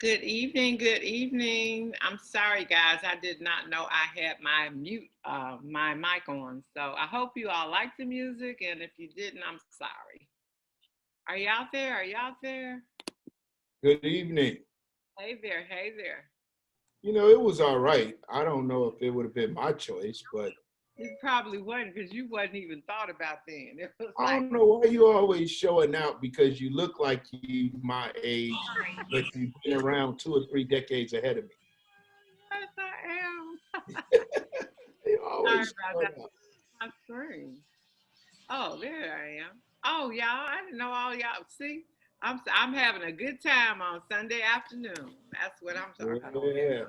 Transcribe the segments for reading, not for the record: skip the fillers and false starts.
Good evening, good evening. I'm sorry, guys. I did not know I had my mic on. So I hope you all like the music, and if you didn't, I'm sorry. Are you out there? Are you out there? Good evening. Hey there, hey there. It was all right. I don't know if it would have been my choice, but It probably wasn't because you wasn't even thought about then. It was I like, don't know why you always showing out because you look like you my age, but you've been around 2 or 3 decades ahead of me. yes, I am. You Sorry always about showing that. out. My screen. Oh, there I am. Oh, y'all, I didn't know all y'all. See, I'm having a good time on Sunday afternoon. That's what I'm talking about. Yeah,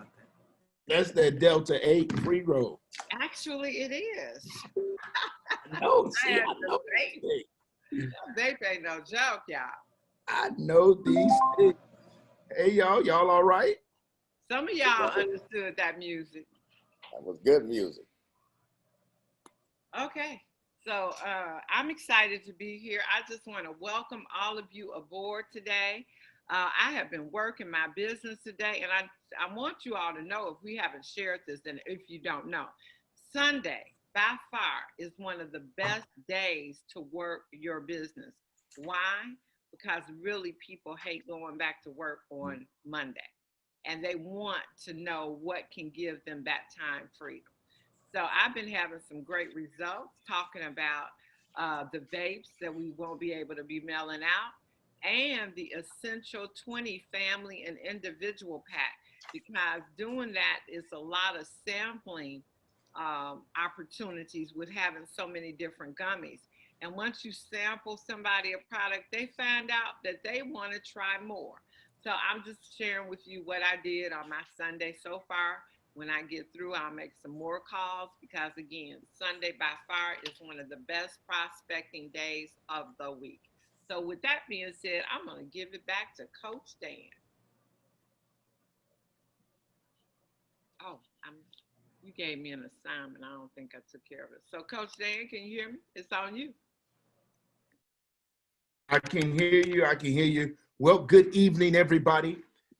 that's that Delta 8 free roll. Actually, it is. No, I see, had I to know vape. these things. Vape ain't no joke, y'all. I know these things. Hey, y'all all right? Some of y'all understood that music. That was good music. Okay. So I'm excited to be here. I just want to welcome all of you aboard today. I have been working my business today, and I want you all to know if we haven't shared this, and if you don't know, Sunday by far is one of the best days to work your business. Why? Because really people hate going back to work on Monday, and they want to know what can give them that time freedom. So I've been having some great results talking about the vapes that we won't be able to be mailing out and the Essential 20 family and individual pack, because doing that is a lot of sampling opportunities with having so many different gummies. And once you sample somebody a product, they find out that they want to try more. So I'm just sharing with you what I did on my Sunday so far. When I get through, I'll make some more calls because, again, Sunday by far is one of the best prospecting days of the week. So, with that being said, I'm going to give it back to Coach Dan. Oh, I'm. You gave me an assignment. I don't think I took care of it. So, Coach Dan, can you hear me? It's on you. I can hear you. I can hear you. Well, good evening, everybody.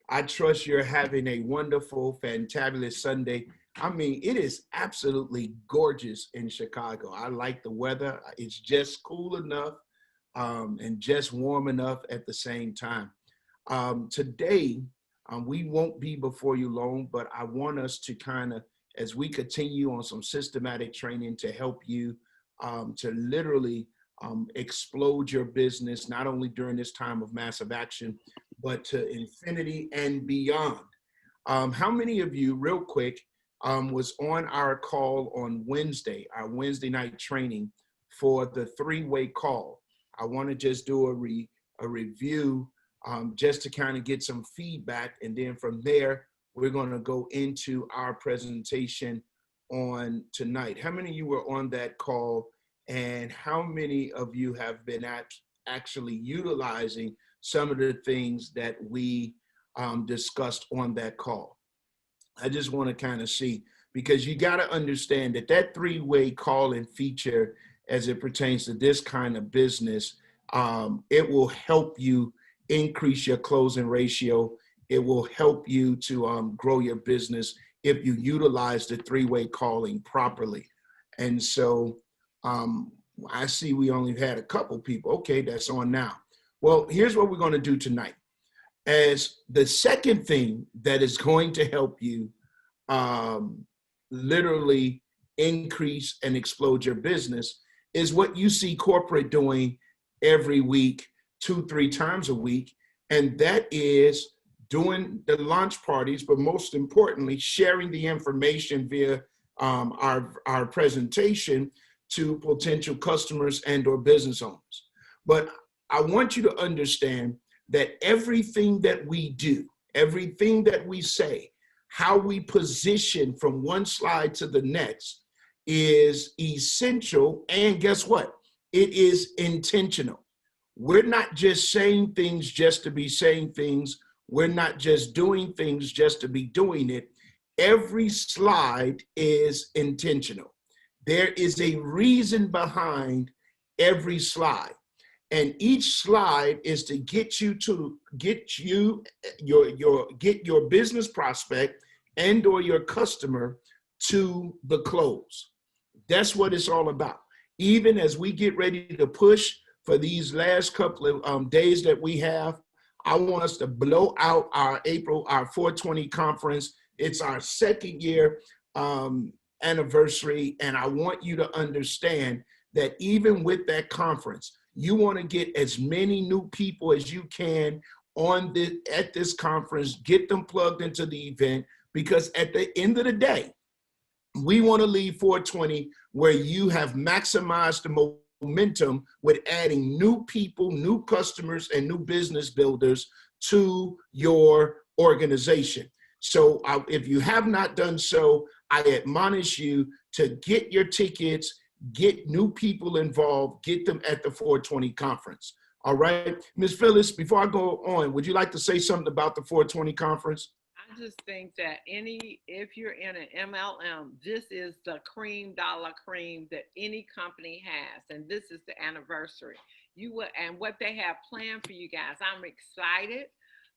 I trust you're having a wonderful, fantabulous Sunday. I mean, it is absolutely gorgeous in Chicago. I like the weather. It's just cool enough and just warm enough at the same time. Today, we won't be before you long, but I want us to kind of, as we continue on some systematic training to help you to literally explode your business, not only during this time of massive action, but to infinity and beyond. How many of you, real quick, was on our call on Wednesday, our Wednesday night training for the three-way call? I want to just do a review just to kind of get some feedback. And then from there, we're going to go into our presentation on tonight. How many of you were on that call? And how many of you have been actually utilizing some of the things that we discussed on that call? I just want to kind of see, because you got to understand that that three-way call-in feature, as it pertains to this kind of business, it will help you increase your closing ratio. It will help you to grow your business if you utilize the three-way calling properly. And so I see we only had a couple people. Okay, that's on now. Well, here's what we're going to do tonight. As the second thing that is going to help you literally increase and explode your business is what you see corporate doing every week, 2-3 times a week, and that is doing the launch parties, but most importantly, sharing the information via our presentation to potential customers and or business owners. But I want you to understand that everything that we do, everything that we say, how we position from one slide to the next is essential. And guess what? It is intentional. We're not just saying things just to be saying things. We're not just doing things just to be doing it. Every slide is intentional. There is a reason behind every slide. And each slide is to get your business prospect and or your customer to the close. That's what it's all about. Even as we get ready to push for these last couple of days that we have, I want us to blow out our 420 conference. It's our second year anniversary, and I want you to understand that even with that conference, you want to get as many new people as you can at this conference, get them plugged into the event, because at the end of the day, we want to leave 420 where you have maximized the momentum with adding new people, new customers, and new business builders to your organization. So if you have not done so, I admonish you to get your tickets, get new people involved, get them at the 420 conference. All right. Ms. Phyllis, before I go on, would you like to say something about the 420 conference? I just think that if you're in an MLM, this is the cream dollar cream that any company has, and this is the anniversary. And what they have planned for you guys. I'm excited.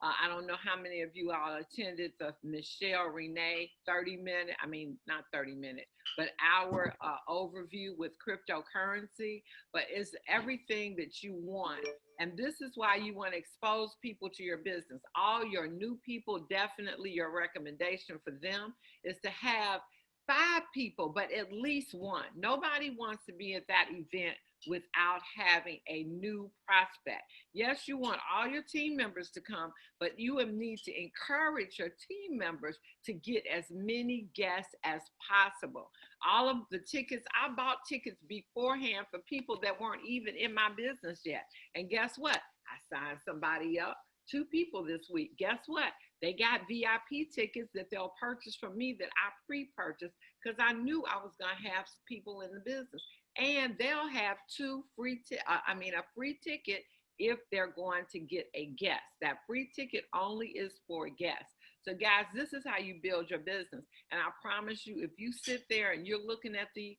I don't know how many of you all attended the Michelle Renee not 30 minute, but our overview with cryptocurrency. But it's everything that you want. And this is why you want to expose people to your business. All your new people, definitely your recommendation for them is to have 5 people, but at least one. Nobody wants to be at that event without having a new prospect. Yes, you want all your team members to come, but you will need to encourage your team members to get as many guests as possible. All of the tickets, I bought tickets beforehand for people that weren't even in my business yet. And guess what? I signed somebody up, 2 people this week. Guess what? They got VIP tickets that they'll purchase from me that I pre-purchased because I knew I was going to have people in the business. And they'll have a free ticket if they're going to get a guest. That free ticket only is for guests. So guys, this is how you build your business. And I promise you, if you sit there and you're looking at the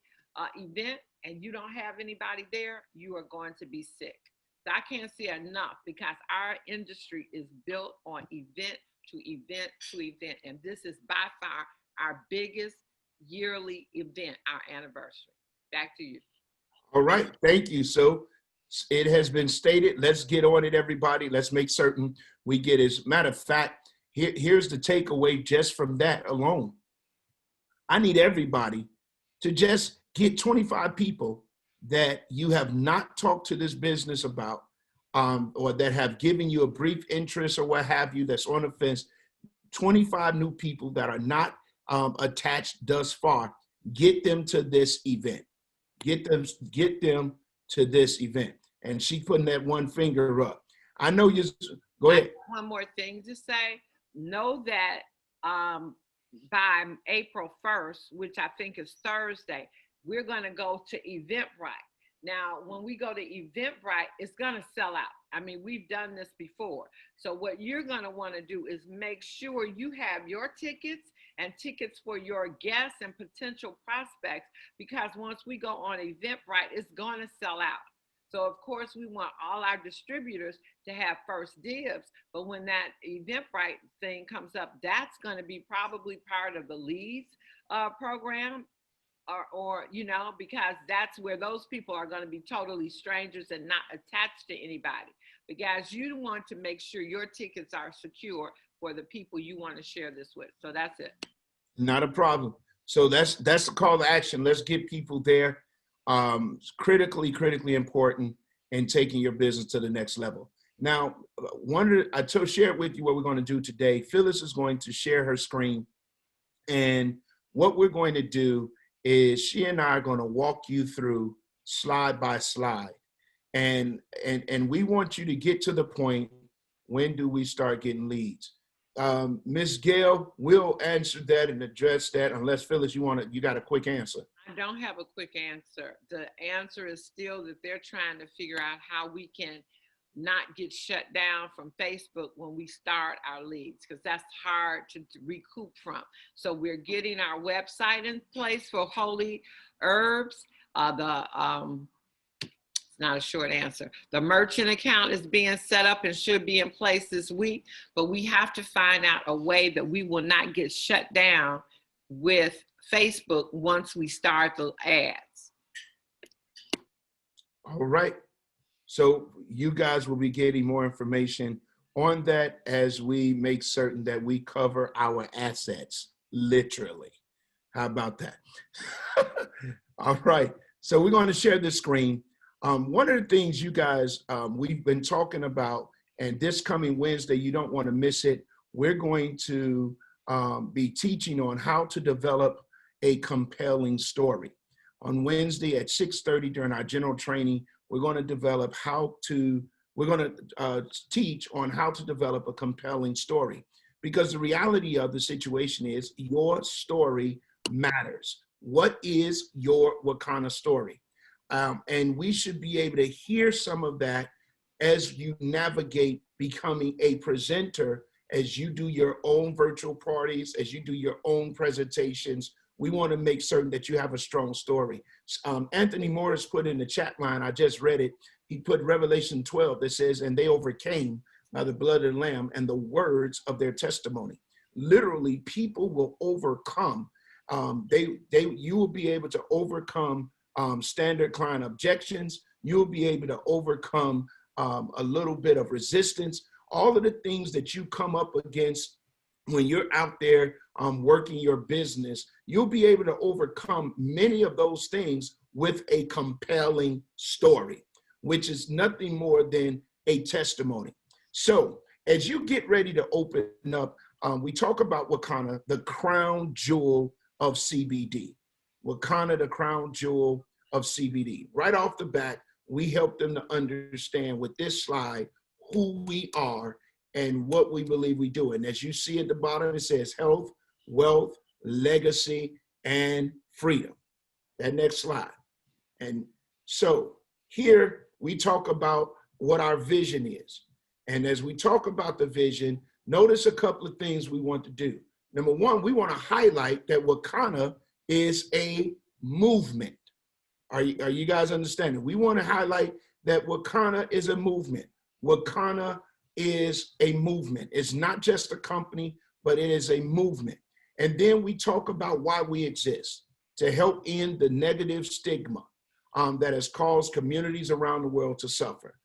event and you don't have anybody there, you are going to be sick. So I can't say enough, because our industry is built on event to event to event. And this is by far our biggest yearly event, our anniversary. Back to you. All right. Thank you. So it has been stated. Let's get on it, everybody. Let's make certain we get it. As a matter of fact, here's the takeaway just from that alone. I need everybody to just get 25 people that you have not talked to this business about, or that have given you a brief interest or what have you, that's on the fence. 25 new people that are not attached thus far. Get them to this event. Get them to this event. And she putting that one finger up. I know you. Go ahead. One more thing to say. Know that by April 1st, which I think is Thursday, we're going to go to Eventbrite. Now, when we go to Eventbrite, it's going to sell out. I mean, we've done this before. So what you're going to want to do is make sure you have your tickets and tickets for your guests and potential prospects, because once we go on Eventbrite, it's going to sell out. So of course, we want all our distributors to have first dibs, but when that Eventbrite thing comes up, that's going to be probably part of the leads program, or because that's where those people are going to be totally strangers and not attached to anybody. But guys, you want to make sure your tickets are secure for the people you want to share this with. So that's it. Not a problem. So that's the call to action. Let's get people there. It's critically important in taking your business to the next level. Now, I shared with you what we're going to do today. Phyllis is going to share her screen, and what we're going to do is she and I are going to walk you through slide by slide, and we want you to get to the point, when do we start getting leads? Ms. Gail will answer that and address that, unless Phyllis, you got a quick answer. I don't have a quick answer. The answer is still that they're trying to figure out how we can not get shut down from Facebook when we start our leads, because that's hard to recoup from. So we're getting our website in place for Holy Herbs. It's not a short answer. The merchant account is being set up and should be in place this week, but we have to find out a way that we will not get shut down with Facebook once we start the ads. All right. So you guys will be getting more information on that as we make certain that we cover our assets, literally. How about that? All right. So we're going to share the screen. One of the things you guys, we've been talking about, and this coming Wednesday, you don't want to miss it. We're going to be teaching on how to develop a compelling story. On Wednesday at 6:30 during our general training, we're going to develop we're going to teach on how to develop a compelling story, because the reality of the situation is your story matters. What is your Wakana story? And we should be able to hear some of that as you navigate becoming a presenter, as you do your own virtual parties, as you do your own presentations. We want to make certain that you have a strong story. Anthony Morris put in the chat line, I just read it, he put Revelation 12 that says, and they overcame by the blood of the Lamb and the words of their testimony. Literally, people will overcome. You will be able to overcome standard client objections. You'll be able to overcome a little bit of resistance. All of the things that you come up against when you're out there working your business, you'll be able to overcome many of those things with a compelling story, which is nothing more than a testimony. So as you get ready to open up, we talk about Wakana, the crown jewel of CBD. Wakana, the crown jewel of CBD. Right off the bat, we help them to understand with this slide who we are and what we believe we do. And as you see at the bottom, it says health, wealth, legacy, and freedom. That next slide. And so here we talk about what our vision is. And as we talk about the vision, notice a couple of things we want to do. Number one, we want to highlight that Wakana is a movement. Are you guys understanding? We want to highlight that Wakana is a movement. Wakana is a movement. It's not just a company, but it is a movement. And then we talk about why we exist, to help end the negative stigma that has caused communities around the world to suffer.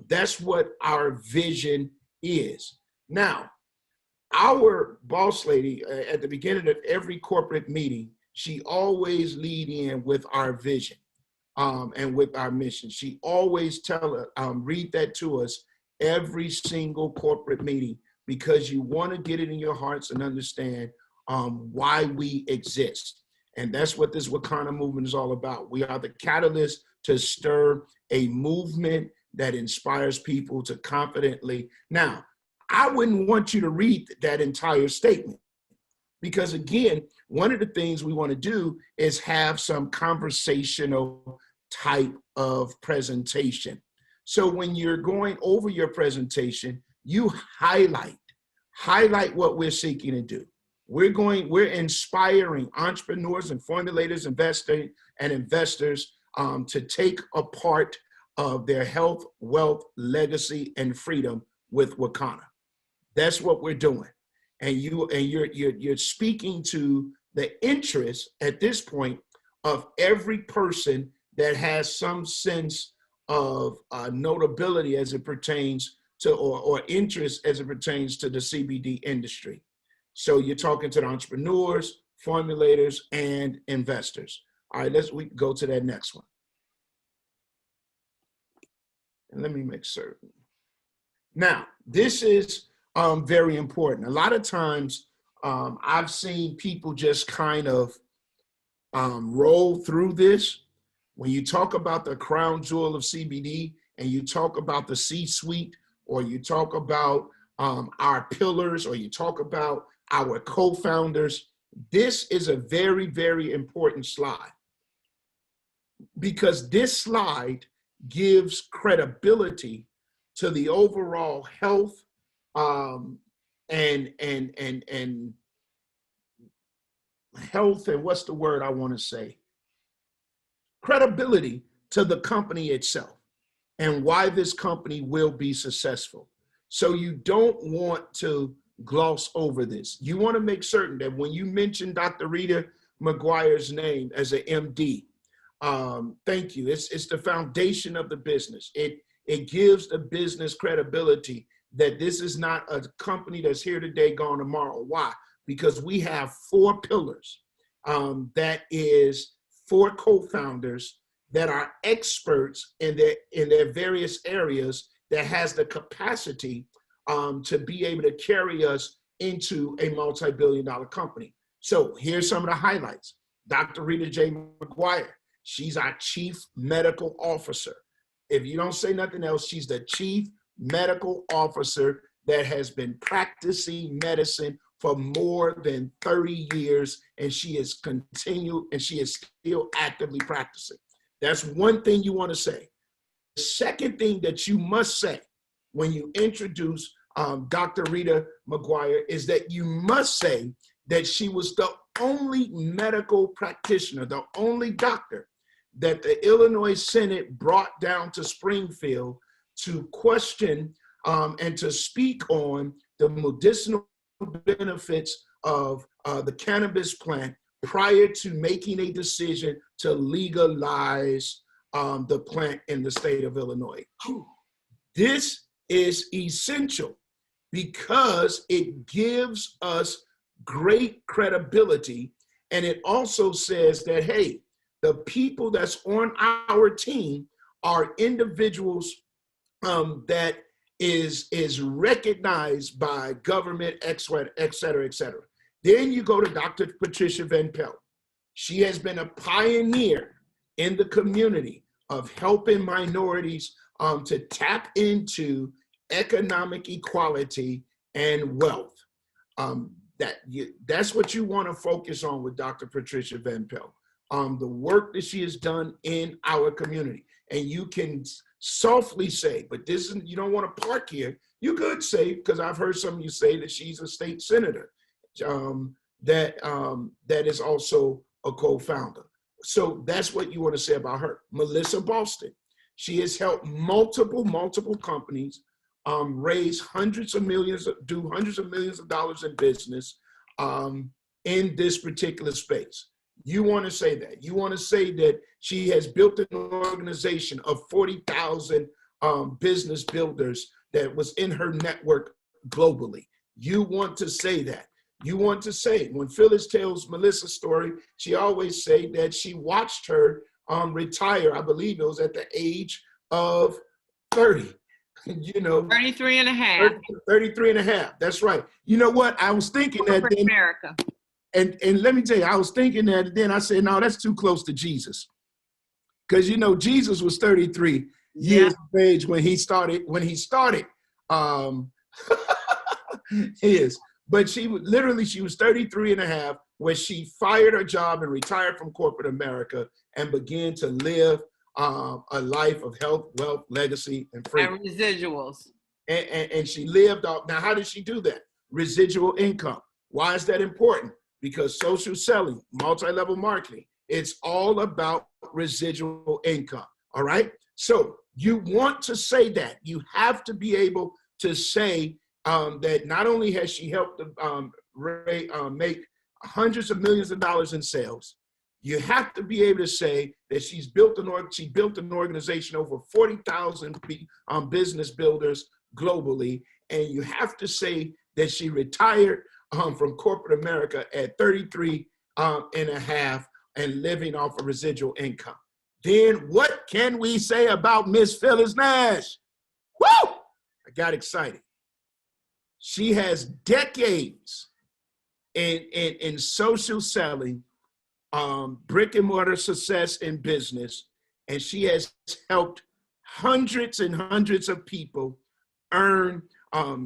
That's what our vision is. Now, our boss lady, at the beginning of every corporate meeting, she always lead in with our vision and with our mission. She always read that to us every single corporate meeting, because you want to get it in your hearts and understand why we exist. And that's what this Wakana movement is all about. We are the catalyst to stir a movement that inspires people to confidently. Now, I wouldn't want you to read that entire statement, because again, one of the things we want to do is have some conversational type of presentation. So when you're going over your presentation, you highlight what we're seeking to do. We're inspiring entrepreneurs and formulators, investors to take a part of their health, wealth, legacy, and freedom with Wakana. That's what we're doing. And you're speaking to the interest at this point of every person that has some sense of notability as it pertains to, or interest as it pertains to the CBD industry. So you're talking to the entrepreneurs, formulators, and investors. All right, we go to that next one. And let me make certain. Now, this is very important. A lot of times I've seen people just kind of roll through this. When you talk about the crown jewel of CBD and you talk about the C-suite, or you talk about our pillars, or you talk about our co-founders, this is a very, very important slide, because this slide gives credibility to the overall health and health, and what's the word I want to say? Credibility to the company itself and why this company will be successful. So you don't want to gloss over this. You want to make certain that when you mention Dr. Rita McGuire's name as an MD, thank you. It's the foundation of the business. It gives the business credibility that this is not a company that's here today, gone tomorrow. Why? Because we have 4 pillars. That is 4 co-founders that are experts in their various areas that has the capacity to be able to carry us into a multi-billion-dollar company. So here's some of the highlights. Dr. Rita J. McGuire, she's our Chief Medical Officer. If you don't say nothing else, she's the Chief Medical Officer that has been practicing medicine for more than 30 years, and she is still actively practicing. That's one thing you want to say. The second thing that you must say when you introduce Dr. Rita McGuire is that you must say that she was the only medical practitioner, the only doctor that the Illinois Senate brought down to Springfield to question and to speak on the medicinal benefits of the cannabis plant prior to making a decision to legalize the plant in the state of Illinois. This is essential because it gives us great credibility, and it also says that, hey, the people that's on our team are individuals that is recognized by government, et cetera, et cetera. Then you go to Dr. Patricia Van Pelt. She has been a pioneer in the community of helping minorities to tap into economic equality and wealth. That's what you want to focus on with Dr. Patricia Van Pelt. The work that she has done in our community. And you can softly say, but this is, you don't want to park here. You could say, because I've heard some of you say that she's a state senator that is also a co-founder. So that's what you want to say about her. Melissa Boston, she has helped multiple companies raise hundreds of millions of dollars in business in this particular space. You want to say that. You want to say that she has built an organization of 40,000 business builders that was in her network globally. You want to say that. You want to say, when Phyllis tells Melissa's story, she always say that she watched her retire. I believe it was at the age of 30. 33 and a half. 33 and a half. That's right. You know what? I was thinking that then, America. And let me tell you, I was thinking that, and then I said, no, that's too close to Jesus. Because, Jesus was 33 years of age when he started his. But she was 33 and a half when she fired her job and retired from corporate America and began to live a life of health, wealth, legacy, and freedom. And residuals. And she lived off. Now, how did she do that? Residual income. Why is that important? Because social selling, multi-level marketing, it's all about residual income, all right? So you want to say that. You have to be able to say that not only has she helped make hundreds of millions of dollars in sales, you have to be able to say that she built an organization over 40,000 business builders globally, and you have to say that she retired from corporate America at 33 and a half and living off of residual income. Then what can we say about Miss Phyllis Nash? Woo! I got excited. She has decades in social selling, brick and mortar success in business, and she has helped hundreds and hundreds of people earn 5-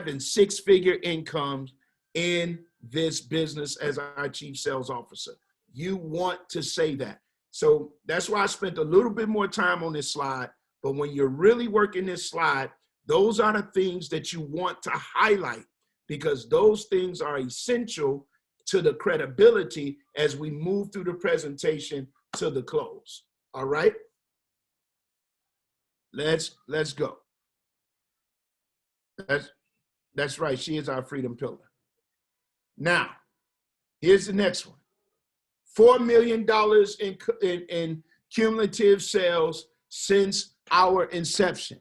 and 6-figure incomes in this business as our chief sales officer. You want to say that. So that's why I spent a little bit more time on this slide. But when you're really working this slide, those are the things that you want to highlight, because those things are essential to the credibility as we move through the presentation to the close. All right. Let's go. That's right. She is our freedom pillar. Now, here's the next one. $4 million in cumulative sales since our inception.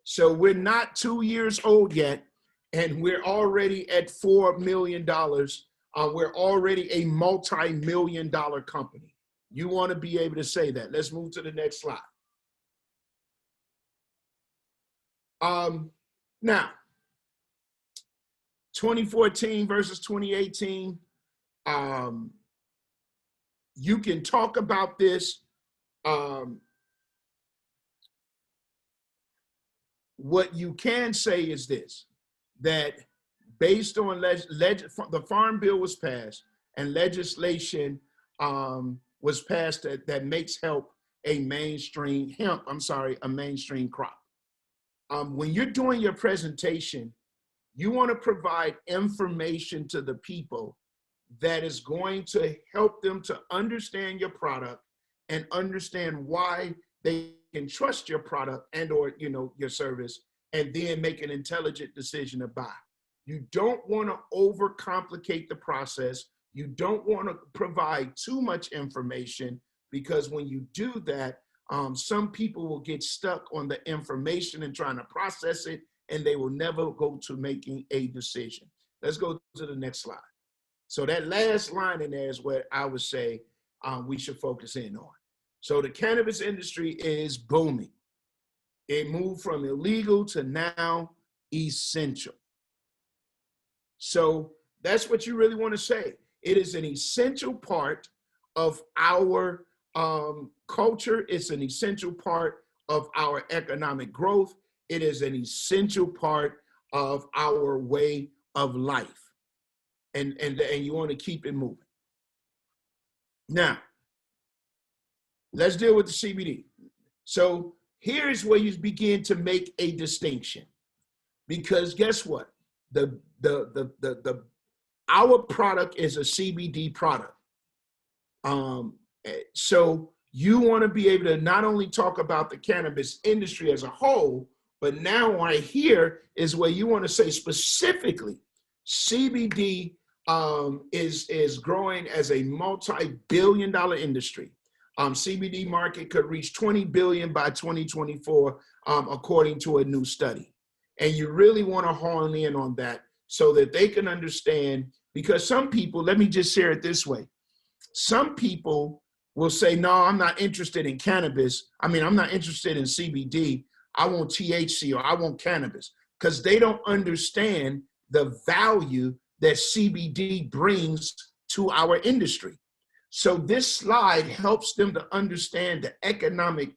So we're not 2 years old yet, and we're already at $4 million. We're already a multi-million-dollar company. You want to be able to say that. Let's move to the next slide. Now, 2014 versus 2018. You can talk about this. What you can say is this, that based on the Farm Bill was passed and legislation was passed that makes hemp a mainstream crop. When you're doing your presentation, you want to provide information to the people that is going to help them to understand your product and understand why they can trust your product and or your service, and then make an intelligent decision to buy. You don't want to overcomplicate the process. You don't want to provide too much information, because when you do that, some people will get stuck on the information and trying to process it, and they will never go to making a decision. Let's go to the next slide. So that last line in there is what I would say we should focus in on. So the cannabis industry is booming. It moved from illegal to now essential. So that's what you really want to say. It is an essential part of our culture. It's an essential part of our economic growth. It is an essential part of our way of life. And you want to keep it moving. Now, let's deal with the CBD. So here's where you begin to make a distinction, because guess what? Our product is a CBD product. So you want to be able to not only talk about the cannabis industry as a whole, but now right here is where you want to say specifically CBD is growing as a multi-billion-dollar industry. CBD market could reach 20 billion by 2024, according to a new study. And you really want to hone in on that so that they can understand, because some people, let me just share it this way. Some people will say, no, I'm not interested in cannabis. I'm not interested in CBD. I want THC, or I want cannabis, because they don't understand the value that CBD brings to our industry. So this slide helps them to understand the economic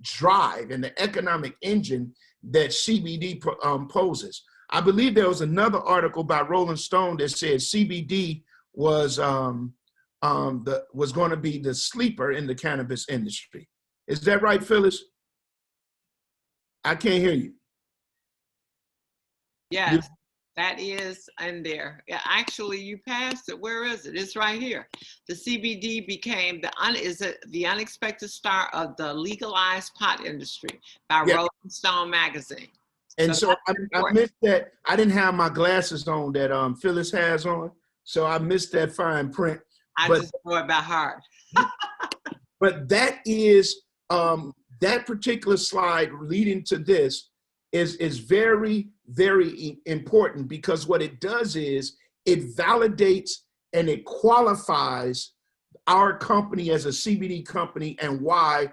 drive and the economic engine that CBD poses. I believe there was another article by Rolling Stone that said CBD was going to be the sleeper in the cannabis industry. Is that right, Phyllis? I can't hear you. Yes, that is in there. Yeah, actually, you passed it. Where is it? It's right here. The CBD became the unexpected star of the legalized pot industry by Rolling Stone magazine. And so I missed that. I didn't have my glasses on that Phyllis has on, so I missed that fine print. I just know it by heart. But that is that particular slide leading to this is very, very important, because what it does is it validates and it qualifies our company as a CBD company, and why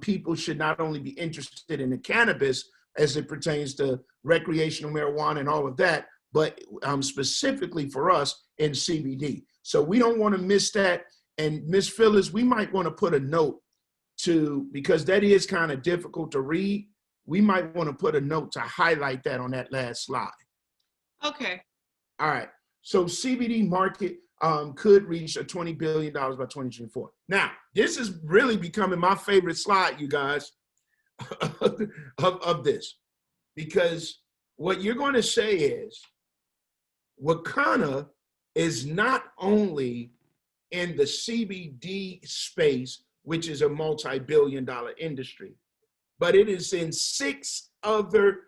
people should not only be interested in the cannabis as it pertains to recreational marijuana and all of that, but specifically for us in CBD. So we don't want to miss that. And Miss Phyllis, we might want to put a note because that is kind of difficult to read. We might want to put a note to highlight that on that last slide. Okay. All right. So CBD market could reach a $20 billion by 2024. Now, this is really becoming my favorite slide, you guys, of this, because what you're going to say is Wakana is not only in the CBD space, which is a multi-billion-dollar industry, but it is in 6 other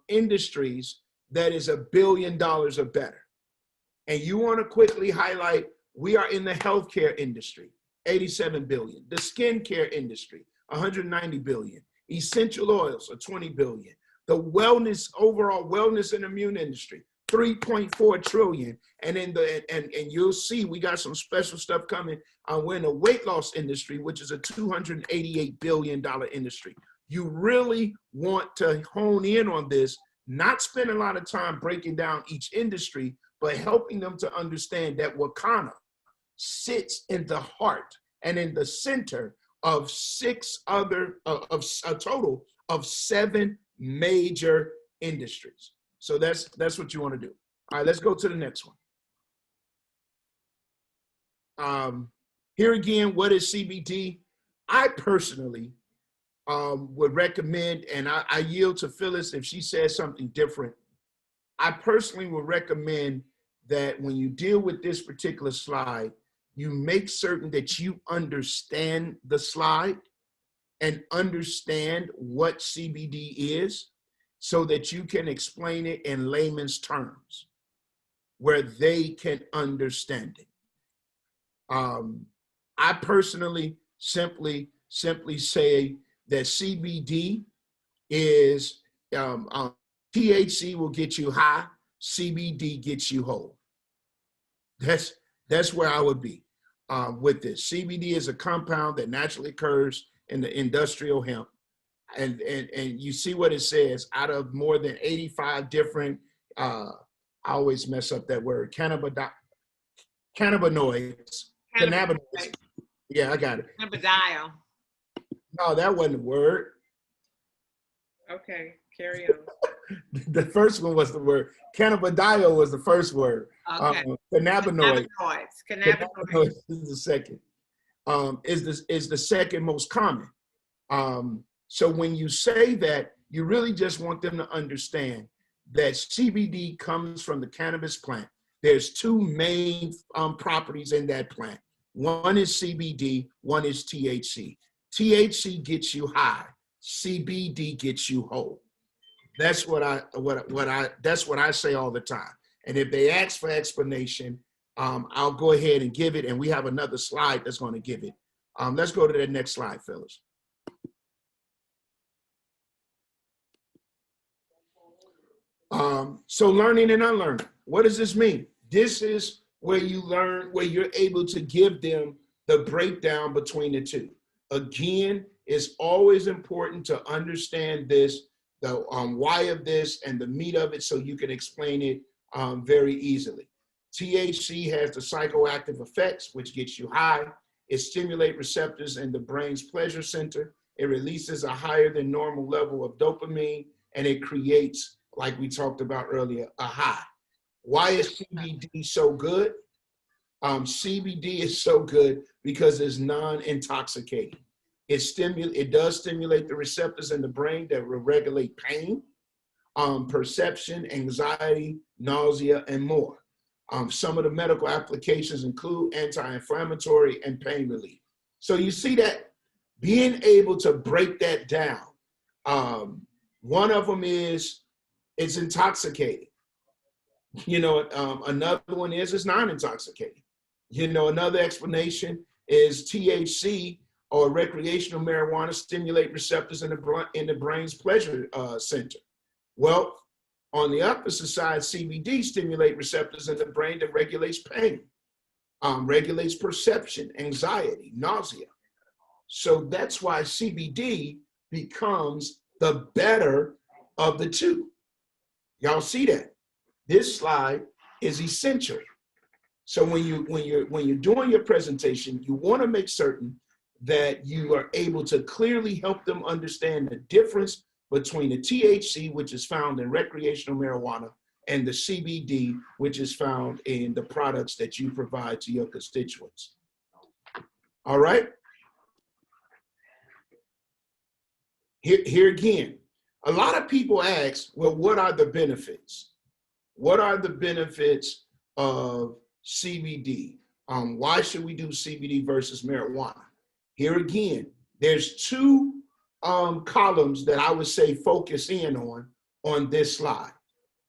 industries that is $1 billion or better. And you want to quickly highlight, we are in the healthcare industry, 87 billion. The skincare industry, 190 billion. Essential oils are 20 billion. The wellness, overall wellness and immune industry, 3.4 trillion. And in the and you'll see we got some special stuff coming. We're in the weight loss industry, which is a $288 billion industry. You really want to hone in on this, not spend a lot of time breaking down each industry, but helping them to understand that Wakana sits in the heart and in the center of 6 other, of a total of 7 major industries. So that's what you want to do. All right, let's go to the next one. Here again, what is CBD? I personally would recommend, and I yield to Phyllis if she says something different. I personally would recommend that when you deal with this particular slide, you make certain that you understand the slide and understand what CBD is so that you can explain it in layman's terms where they can understand it. I personally simply say that CBD is THC will get you high, CBD gets you whole. That's where I would be with this. CBD is a compound that naturally occurs in the industrial hemp. And you see what it says, out of more than 85 different, I always mess up that word, cannabinoids. Cannabinoids. Yeah, I got it. Cannabidiol. No, that wasn't a word. Okay, carry on. The first one was the word. Cannabidiol was the first word. Okay. Cannabinoids. Cannabinoids. Is the second. Is the second most common. So when you say that, you really just want them to understand that CBD comes from the cannabis plant. There's 2 main properties in that plant. One is CBD, one is THC. THC gets you high, CBD gets you whole. That's what I say all the time. And if they ask for explanation, I'll go ahead and give it. And we have another slide that's going to give it. Let's go to the next slide, Phyllis. So learning and unlearning. What does this mean? This is where you learn, where you're able to give them the breakdown between the two. Again, it's always important to understand this, the why of this and the meat of it, so you can explain it very easily. THC has the psychoactive effects, which gets you high. It stimulates receptors in the brain's pleasure center. It releases a higher than normal level of dopamine, and it creates, like we talked about earlier, a high. Why is CBD so good? CBD is so good because it's non-intoxicating. It does stimulate the receptors in the brain that will regulate pain, perception, anxiety, nausea, and more. Some of the medical applications include anti-inflammatory and pain relief. So you see that being able to break that down. One of them is it's intoxicating. Another one is it's non-intoxicating. Another explanation is THC or recreational marijuana stimulate receptors in the brain's pleasure center. Well, on the opposite side, CBD stimulate receptors in the brain that regulates pain, regulates perception, anxiety, nausea. So that's why CBD becomes the better of the two. Y'all see that? This slide is essential. So when you're doing your presentation, you want to make certain that you are able to clearly help them understand the difference between the THC, which is found in recreational marijuana, and the CBD, which is found in the products that you provide to your constituents. All right? Here again, a lot of people ask, well, what are the benefits? What are the benefits of CBD? Why should we do CBD versus marijuana? Here again, there's 2 columns that I would say focus in on this slide.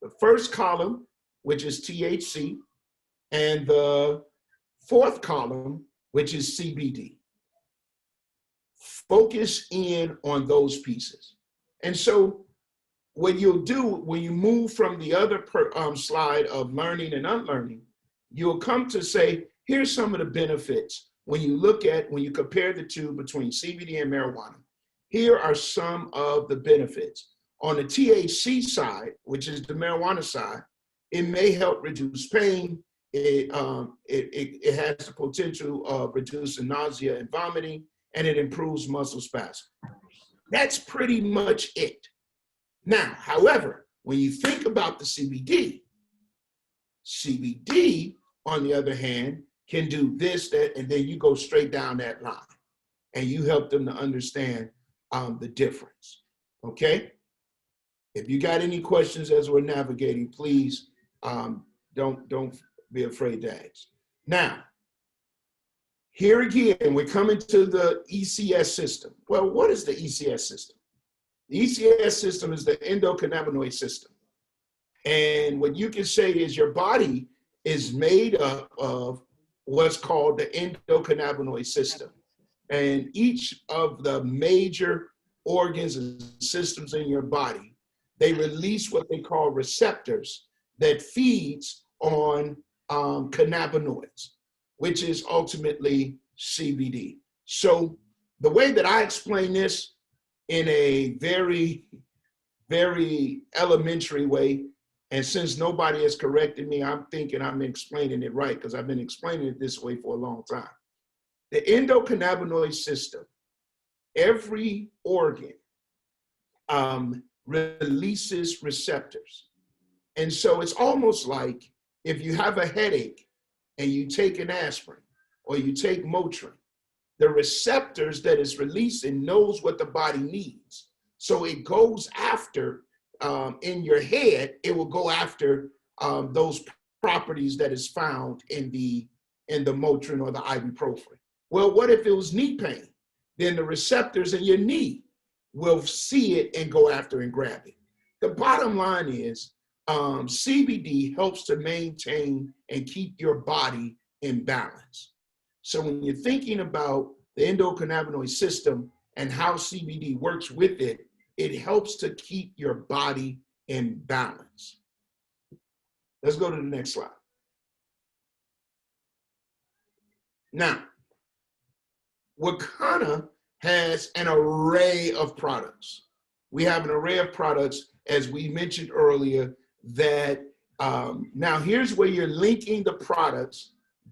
The first column, which is THC, and the fourth column, which is CBD. Focus in on those pieces. And so what you'll do when you move from the other slide of learning and unlearning, you'll come to say, here's some of the benefits when you compare the two between CBD and marijuana. Here are some of the benefits. On the THC side, which is the marijuana side, it may help reduce pain. It has the potential of reducing nausea and vomiting, and it improves muscle spasm. That's pretty much it. Now, however, when you think about the CBD, on the other hand, can do this, that, and then you go straight down that line, and you help them to understand the difference. Okay? If you got any questions as we're navigating, please don't be afraid to ask. Now, here again, we're coming to the ECS system. Well, what is the ECS system? The ECS system is the endocannabinoid system. And what you can say is your body is made up of what's called the endocannabinoid system. And each of the major organs and systems in your body, they release what they call receptors that feeds on cannabinoids, which is ultimately CBD. So the way that I explain this in a very, very elementary way, and since nobody has corrected me, I'm thinking I'm explaining it right because I've been explaining it this way for a long time. The endocannabinoid system, every organ releases receptors. And so it's almost like if you have a headache and you take an aspirin or you take Motrin, the receptors that it's releasing knows what the body needs. So it goes after, in your head, it will go after those properties that is found in the Motrin or the ibuprofen. Well, what if it was knee pain? Then the receptors in your knee will see it and go after and grab it. The bottom line is CBD helps to maintain and keep your body in balance. So when you're thinking about the endocannabinoid system and how CBD works with it, it helps to keep your body in balance. Let's go to the next slide. Now, Wakana has an array of products. We have an array of products, as we mentioned earlier, that now here's where you're linking the products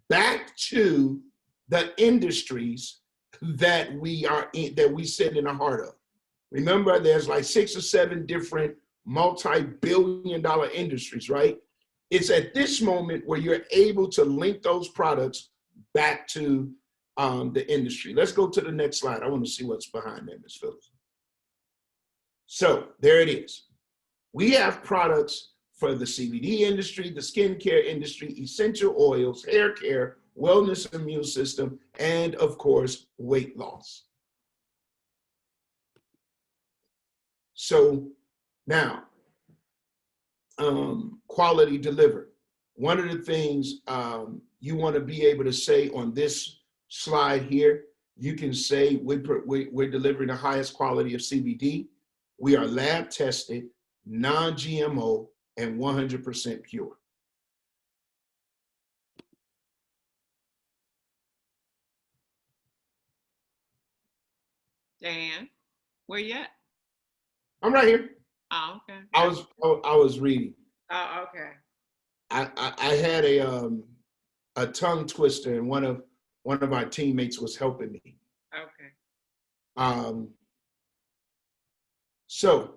back to the industries that we are in, that we sit in the heart of. Remember, there's like 6 or 7 different multi-billion-dollar industries, right? It's at this moment where you're able to link those products back to the industry. Let's go to the next slide. I want to see what's behind there, Ms. Phillips. So there it is. We have products for the CBD industry, the skincare industry, essential oils, hair care, wellness, immune system, and of course, weight loss. So now, quality delivered. One of the things you want to be able to say on this slide here, you can say we're delivering the highest quality of CBD. We are lab tested, non-GMO, and 100% pure. Dan, where you at? I'm right here. Oh, okay. I was reading. Oh, okay. I had a tongue twister, and one of our teammates was helping me. Okay. So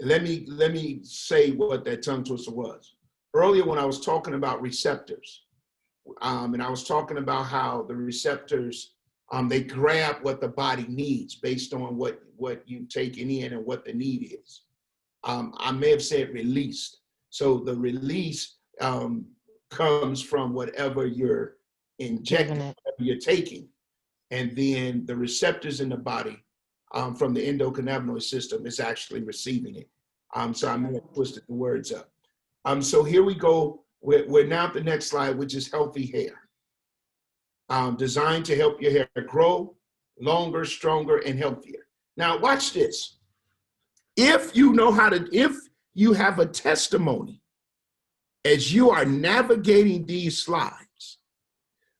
let me say what that tongue twister was. Earlier, when I was talking about receptors, and I was talking about how the receptors they grab what the body needs based on what you've taken in and what the need is. I may have said released. So the release comes from whatever you're injecting, whatever you're taking. And then the receptors in the body from the endocannabinoid system is actually receiving it. So I may have twisted the words up. So here we go. We're now at the next slide, which is healthy hair. Designed to help your hair grow longer, stronger, and healthier. Now watch this. If you have a testimony as you are navigating these slides,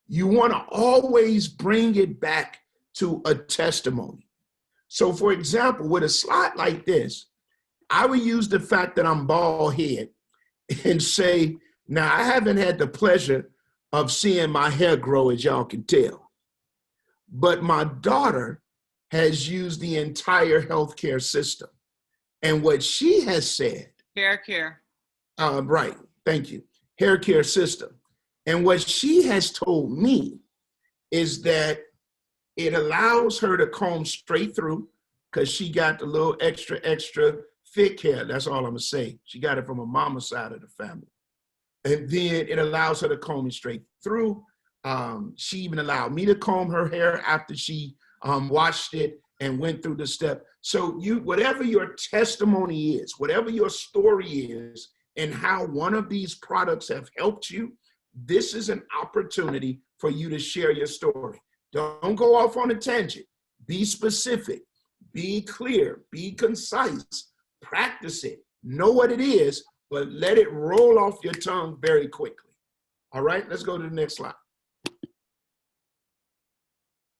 you want to always bring it back to a testimony. So for example, with a slide like this, I would use the fact that I'm bald head and say, now I haven't had the pleasure of seeing my hair grow, as y'all can tell, but my daughter has used the entire healthcare system. And what she has said. Hair care. Right, thank you. Hair care system. And what she has told me is that it allows her to comb straight through because she got the little extra thick hair. That's all I'm gonna say. She got it from her mama's side of the family. And then it allows her to comb it straight through. She even allowed me to comb her hair after she washed it and went through the step. So whatever your testimony is, whatever your story is, and how one of these products have helped you, this is an opportunity for you to share your story. Don't go off on a tangent. Be specific, be clear, be concise, practice it, know what it is, but let it roll off your tongue very quickly. All right, let's go to the next slide.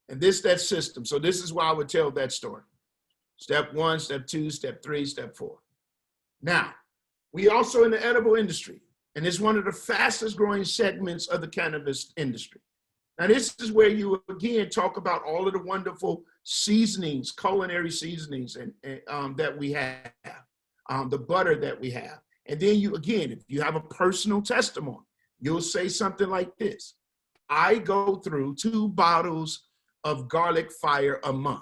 And that system. So this is why I would tell that story. Step 1, step 2, step 3, step 4. Now, we also in the edible industry, and it's one of the fastest growing segments of the cannabis industry. Now, this is where you again talk about all of the wonderful seasonings, culinary seasonings and that we have, the butter that we have. And then you, again, if you have a personal testimony, you'll say something like this. I go through 2 bottles of garlic fire a month.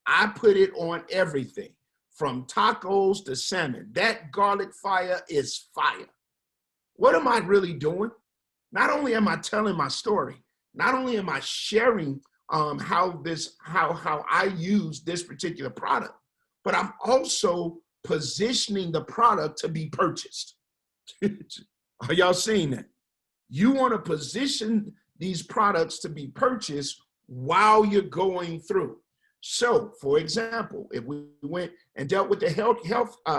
I put it on everything from tacos to salmon. That garlic fire is fire. What am I really doing? Not only am I telling my story, not only am I sharing how I use this particular product, but I'm also positioning the product to be purchased. Are y'all seeing that? You want to position these products to be purchased while you're going through. So, for example, if we went and dealt with the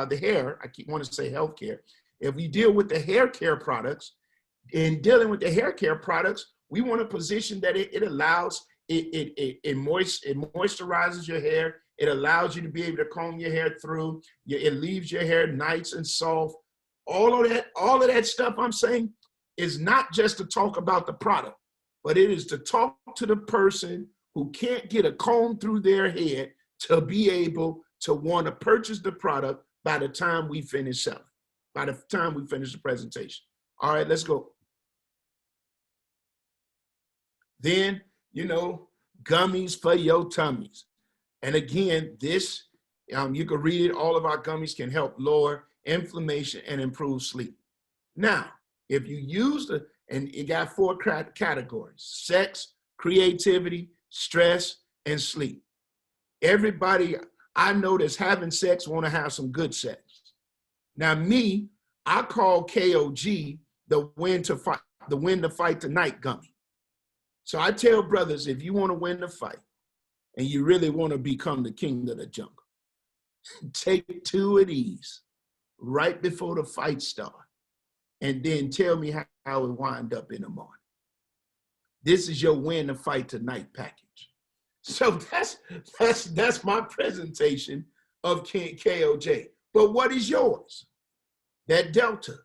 the hair, I keep wanting to say healthcare. If we deal with the hair care products, in dealing with the hair care products, we want to position that it allows, it moisturizes your hair. It allows you to be able to comb your hair through. It leaves your hair nice and soft. All of that stuff I'm saying is not just to talk about the product, but it is to talk to the person who can't get a comb through their head to be able to want to purchase the product by the time we finish selling, by the time we finish the presentation. All right, let's go. Then, gummies for your tummies. And again, this, you can read it, all of our gummies can help lower inflammation and improve sleep. Now, if you use and it got 4 categories: sex, creativity, stress, and sleep. Everybody I know that's having sex want to have some good sex. Now me, I call KOG the win to fight tonight gummy. So I tell brothers, if you want to win the fight and you really want to become the king of the jungle, take 2 of these right before the fight starts, and then tell me how it wind up in the morning. This is your win the fight tonight package. So that's my presentation of KOJ. But what is yours? That Delta,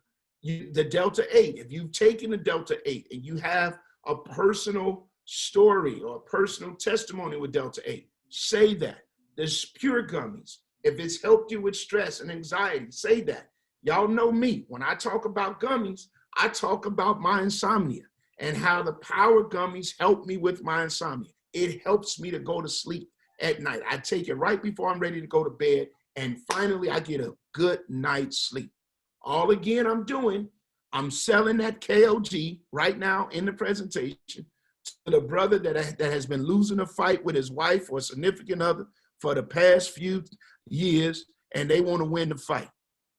the Delta 8. If you've taken the Delta 8 and you have a personal story or a personal testimony with Delta 8, say that. There's pure gummies. If it's helped you with stress and anxiety, say that. Y'all know me. When I talk about gummies, I talk about my insomnia and how the power gummies help me with my insomnia. It helps me to go to sleep at night. I take it right before I'm ready to go to bed, and finally I get a good night's sleep. All again I'm doing, I'm selling that KOG right now in the presentation to the brother that has been losing a fight with his wife or significant other for the past few years, and they want to win the fight.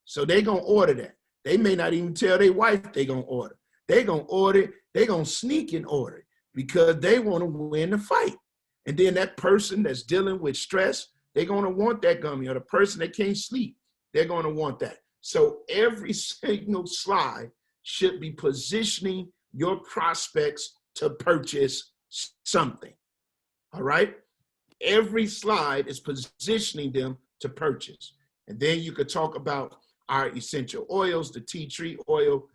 So they're going to order that. They may not even tell their wife they're going to order. They're going to order, they're going to sneak and order it because they want to win the fight. And then that person that's dealing with stress, they're going to want that gummy, or the person that can't sleep, they're going to want that. So every single slide should be positioning your prospects to purchase something. All right? Every slide is positioning them to purchase. And then you could talk about our essential oils, the tea tree oil.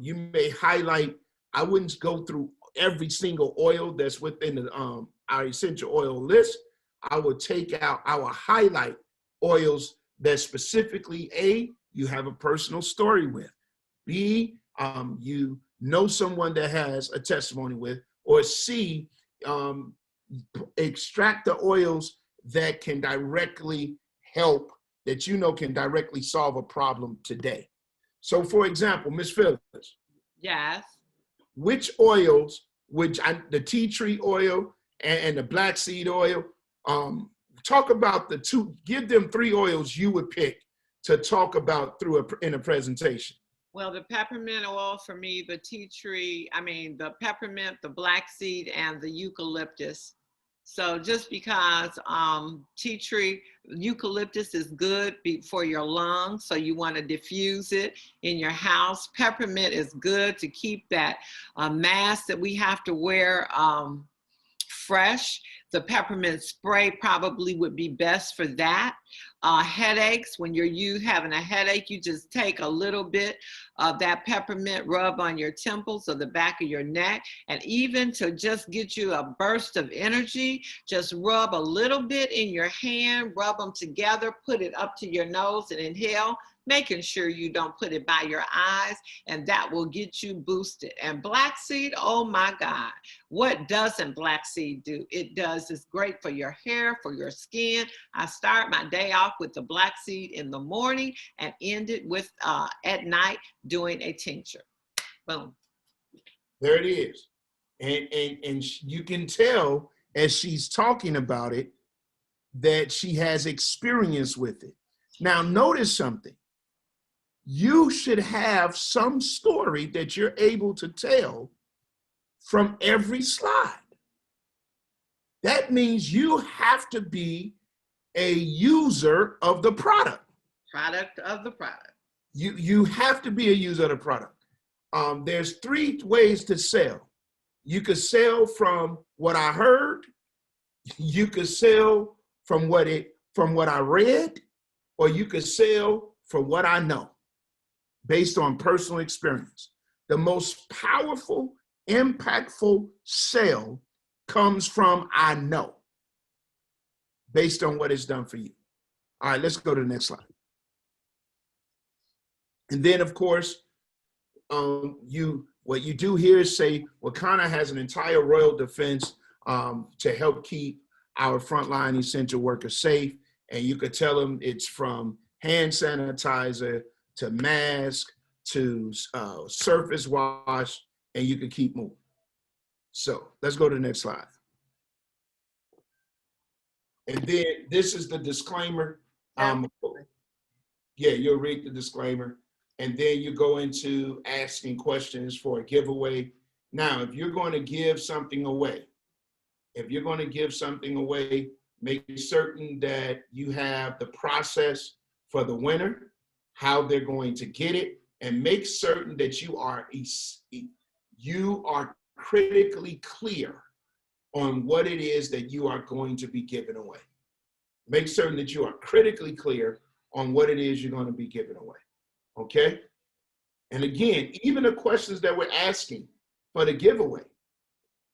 You may highlight, I wouldn't go through every single oil that's within the, our essential oil list. I would highlight oils that specifically, A, you have a personal story with, B, you know someone that has a testimony with, or C, extract the oils that can directly help, that you know can directly solve a problem today. So for example, Ms. Phillips. Yes. Which oils, the tea tree oil and the black seed oil, talk about the two, give them 3 oils you would pick to talk about in a presentation. Well, the peppermint oil for me, the tea tree, the peppermint, the black seed, and the eucalyptus. So just because tea tree, eucalyptus is good for your lungs, so you want to diffuse it in your house. Peppermint is good to keep that mask that we have to wear fresh. The peppermint spray probably would be best for that. Headaches, when you're having a headache, you just take a little bit of that peppermint, rub on your temples or the back of your neck. And even to just get you a burst of energy, just rub a little bit in your hand, rub them together, put it up to your nose and inhale, making sure you don't put it by your eyes, and that will get you boosted. And black seed, oh my God, what doesn't black seed do? It's great for your hair, for your skin. I start my day off with the black seed in the morning and end it with at night doing a tincture. Boom. There it is. And you can tell as she's talking about it that she has experience with it. Now notice something. You should have some story that you're able to tell from every slide. That means you have to be a user of the product. Product of the product. You have to be a user of the product. There's 3 ways to sell. You could sell from what I heard. You could sell from what I read, or you could sell from what I know, based on personal experience. The most powerful, impactful sale comes from I know, based on what it's done for you. All right, let's go to the next slide. And then, of course, what you do here is say, Wakana has an entire royal defense to help keep our frontline essential workers safe. And you could tell them it's from hand sanitizer to mask to surface wash, and you can keep moving. So let's go to the next slide. And then this is the disclaimer. Yeah, you'll read the disclaimer. And then you go into asking questions for a giveaway. Now, if you're going to give something away, make certain that you have the process for the winner, how they're going to get it, and make certain that you are critically clear on what it is that you are going to be giving away. Make certain that you are critically clear on what it is you're going to be giving away. Okay? And again, even the questions that we're asking for the giveaway,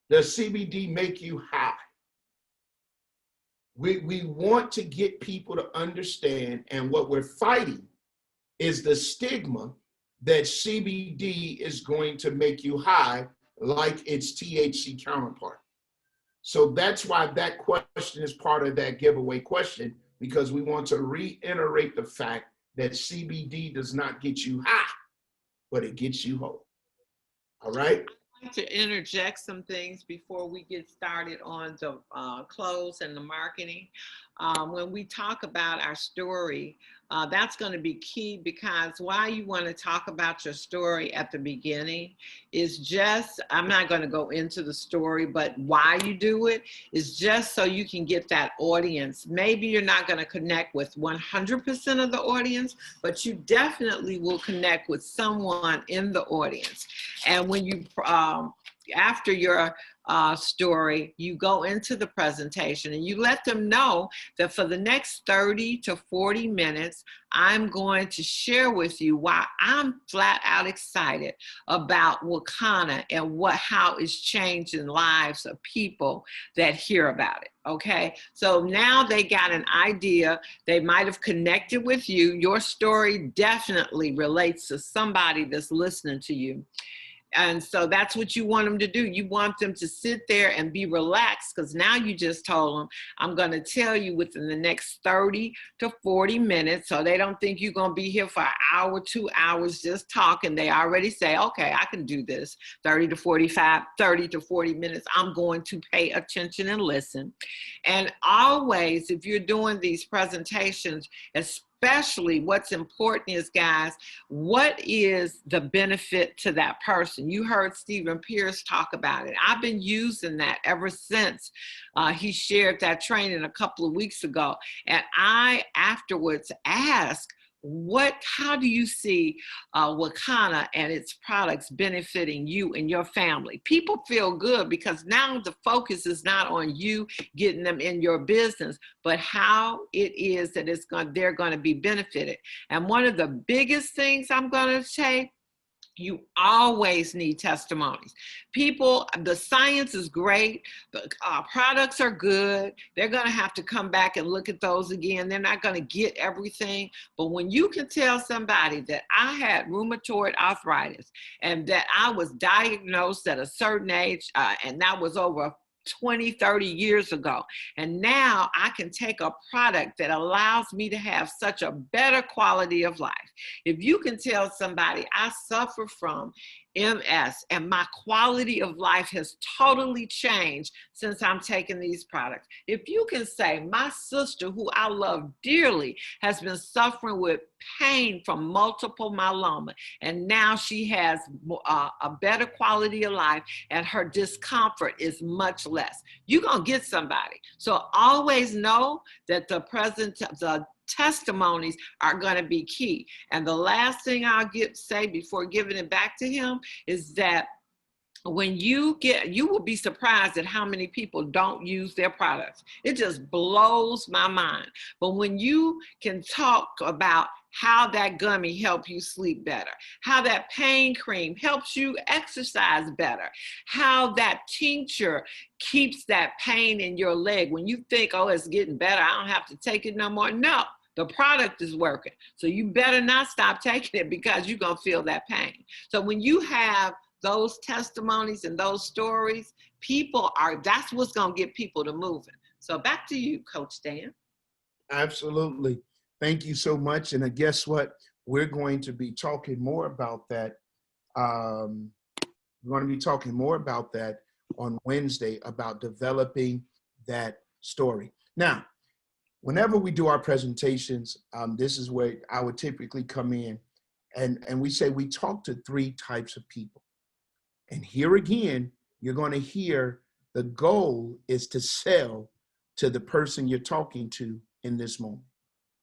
does CBD make you high? We want to get people to understand, and what we're fighting is the stigma that CBD is going to make you high like its THC counterpart. So that's why that question is part of that giveaway question, because we want to reiterate the fact that CBD does not get you high, but it gets you whole. All right? To interject some things before we get started on the close and the marketing. When we talk about our story, that's going to be key, because why you want to talk about your story at the beginning is just, I'm not going to go into the story, but why you do it is just so you can get that audience. Maybe you're not going to connect with 100% of the audience, but you definitely will connect with someone in the audience. And when you after your story, you go into the presentation and you let them know that for the next 30 to 40 minutes, I'm going to share with you why I'm flat out excited about Wakana and how it's changing lives of people that hear about it. Okay, so now they got an idea. They might have connected with you. Your story definitely relates to somebody that's listening to you. And so that's what you want them to do. You want them to sit there and be relaxed, because now you just told them, I'm going to tell you within the next 30 to 40 minutes. So they don't think you're going to be here for an hour, 2 hours just talking. They already say, okay, I can do this 30 to 40 minutes. I'm going to pay attention and listen. And always, if you're doing these presentations, especially what's important is, guys, what is the benefit to that person? You heard Stephen Pierce talk about it. I've been using that ever since he shared that training a couple of weeks ago. And I afterwards asked, how do you see Wakana and its products benefiting you and your family? People feel good because now the focus is not on you getting them in your business, but how it is that they're going to be benefited. And one of the biggest things I'm going to say, you always need testimonies. People, the science is great, the products are good. They're going to have to come back and look at those again. They're not going to get everything. But when you can tell somebody that I had rheumatoid arthritis and that I was diagnosed at a certain age, and that was over 20, 30 years ago. And now I can take a product that allows me to have such a better quality of life. If you can tell somebody I suffer from MS and my quality of life has totally changed since I'm taking these products. If you can say my sister, who I love dearly, has been suffering with pain from multiple myeloma, and now she has a better quality of life and her discomfort is much less, you're going to get somebody. So always know that the testimonies are going to be key. And the last thing I'll say before giving it back to him is that when you will be surprised at how many people don't use their products. It just blows my mind. But when you can talk about how that gummy helps you sleep better, how that pain cream helps you exercise better, how that tincture keeps that pain in your leg. When you think, oh, it's getting better, I don't have to take it no more. No, the product is working. So you better not stop taking it, because you're going to feel that pain. So when you have those testimonies and those stories, that's what's going to get people to moving. So back to you, Coach Dan. Absolutely. Thank you so much. And guess what? We're going to be talking more about that. We're going to be talking more about that on Wednesday, about developing that story. Now, whenever we do our presentations, this is where I would typically come in, and we say we talk to 3 types of people. And here again, you're going to hear the goal is to sell to the person you're talking to in this moment.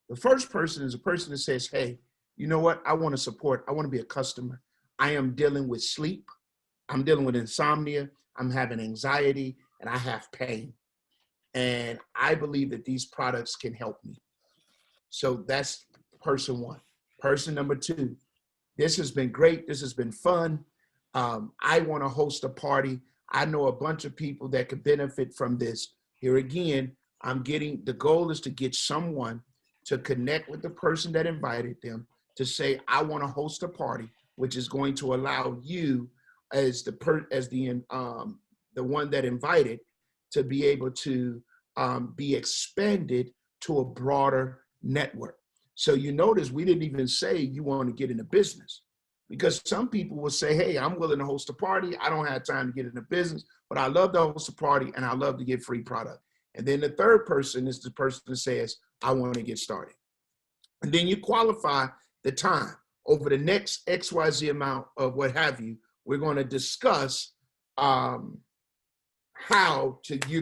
The first person is a person that says, hey, you know what? I want to support. I want to be a customer. I am dealing with sleep. I'm dealing with insomnia. I'm having anxiety and I have pain. And I believe that these products can help me. So that's person 1. Person number 2, this has been great. This has been fun. I want to host a party. I know a bunch of people that could benefit from this. Here again, the goal is to get someone to connect with the person that invited them to say, I want to host a party, which is going to allow you as the one that invited to be able to be expanded to a broader network. So you notice we didn't even say you want to get into business. Because some people will say, hey, I'm willing to host a party. I don't have time to get into business, but I love to host a party and I love to get free product. And then the third person is the person that says, I want to get started. And then you qualify the time. Over the next XYZ amount of what have you, we're going to discuss you're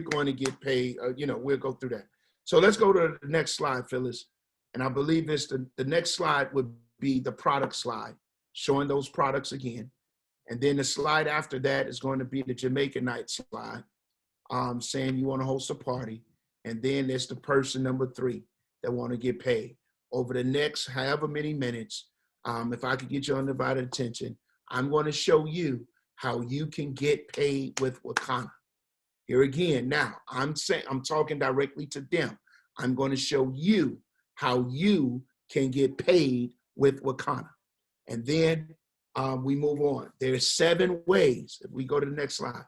going to get paid. We'll go through that. So let's go to the next slide, Phyllis. And I believe it's the next slide would be the product slide, showing those products again. And then the slide after that is going to be the Jamaican night slide, saying you want to host a party. And then there's the person number 3 that want to get paid. Over the next however many minutes, if I could get your undivided attention, I'm going to show you how you can get paid with Wakana. Here again, now I'm talking directly to them. I'm going to show you how you can get paid with Wakana. And then we move on. There's 7 ways. If we go to the next slide,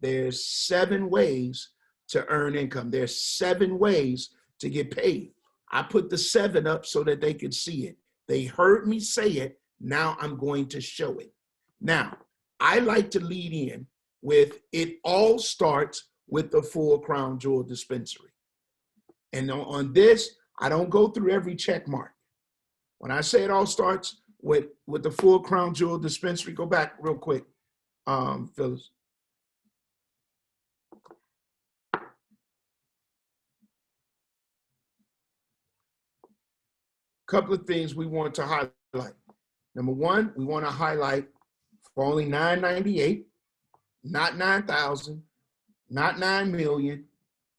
there's 7 ways to earn income. There's 7 ways to get paid. I put the 7 up so that they could see it. They heard me say it. Now I'm going to show it. Now, I like to lead in with it all starts with the full crown jewel dispensary. And on this, I don't go through every check mark. When I say it all starts with the full crown jewel dispensary, go back real quick, Phyllis. Couple of things we want to highlight. Number 1, we want to highlight for only $9.98, not $9,000, not $9 million,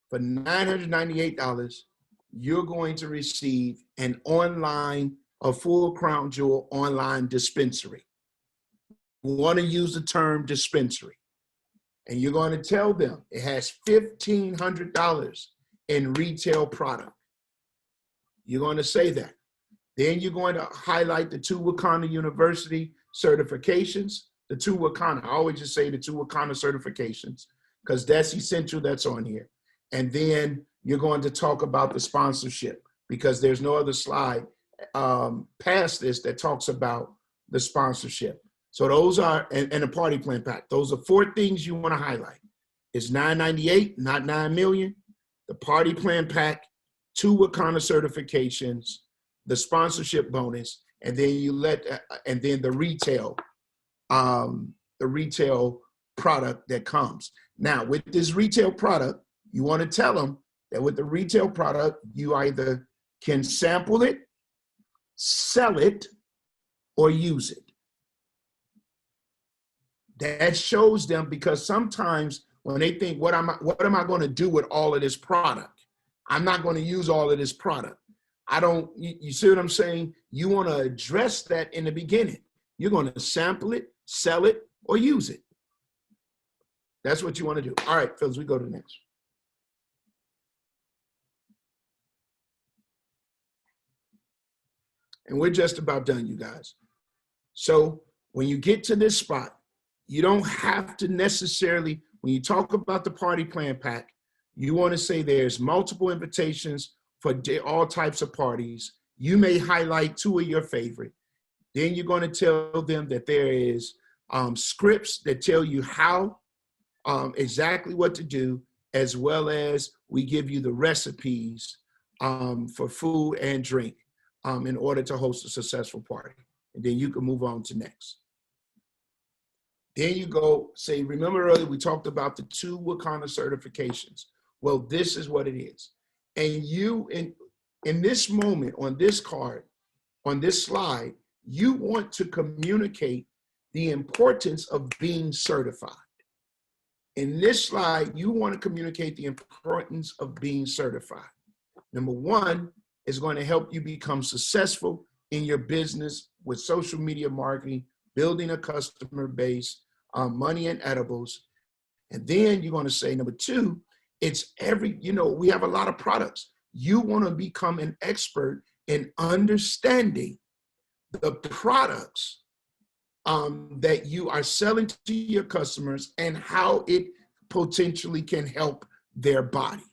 for $998, you're going to receive a full crown jewel online dispensary. You want to use the term dispensary. And you're going to tell them it has $1,500 in retail product. You're going to say that. Then you're going to highlight the 2 Wakana University certifications, the 2 Wakana. I always just say the 2 Wakana certifications because that's essential, that's on here. And then you're going to talk about the sponsorship because there's no other slide past this that talks about the sponsorship. So those are, and a party plan pack. Those are 4 things you want to highlight. It's $998, not $9 million. The party plan pack, 2 Wakana certifications, the sponsorship bonus, and then and then the retail product that comes. Now, with this retail product, you want to tell them that with the retail product, you either can sample it, sell it, or use it. That shows them, because sometimes when they think, what am I going to do with all of this product? I'm not going to use all of this product. You see what I'm saying? You want to address that in the beginning. You're going to sample it, sell it, or use it. That's what you want to do. All right, Phyllis, we go to the next. And we're just about done, you guys. So when you get to this spot, you don't have to necessarily, when you talk about the party plan pack, you want to say there's multiple invitations for all types of parties. You may highlight 2 of your favorite. Then you're going to tell them that there is scripts that tell you how, exactly what to do, as well as we give you the recipes for food and drink in order to host a successful party. And then you can move on to next. Then you go say, remember earlier we talked about the 2 Wakana certifications. Well, this is what it is. And you, in this moment, on this card, on this slide, you want to communicate the importance of being certified. In this slide, you want to communicate the importance of being certified. Number 1 is going to help you become successful in your business with social media marketing, building a customer base, money and edibles. And then you're going to say, number 2, it's we have a lot of products. You want to become an expert in understanding the products that you are selling to your customers and how it potentially can help their body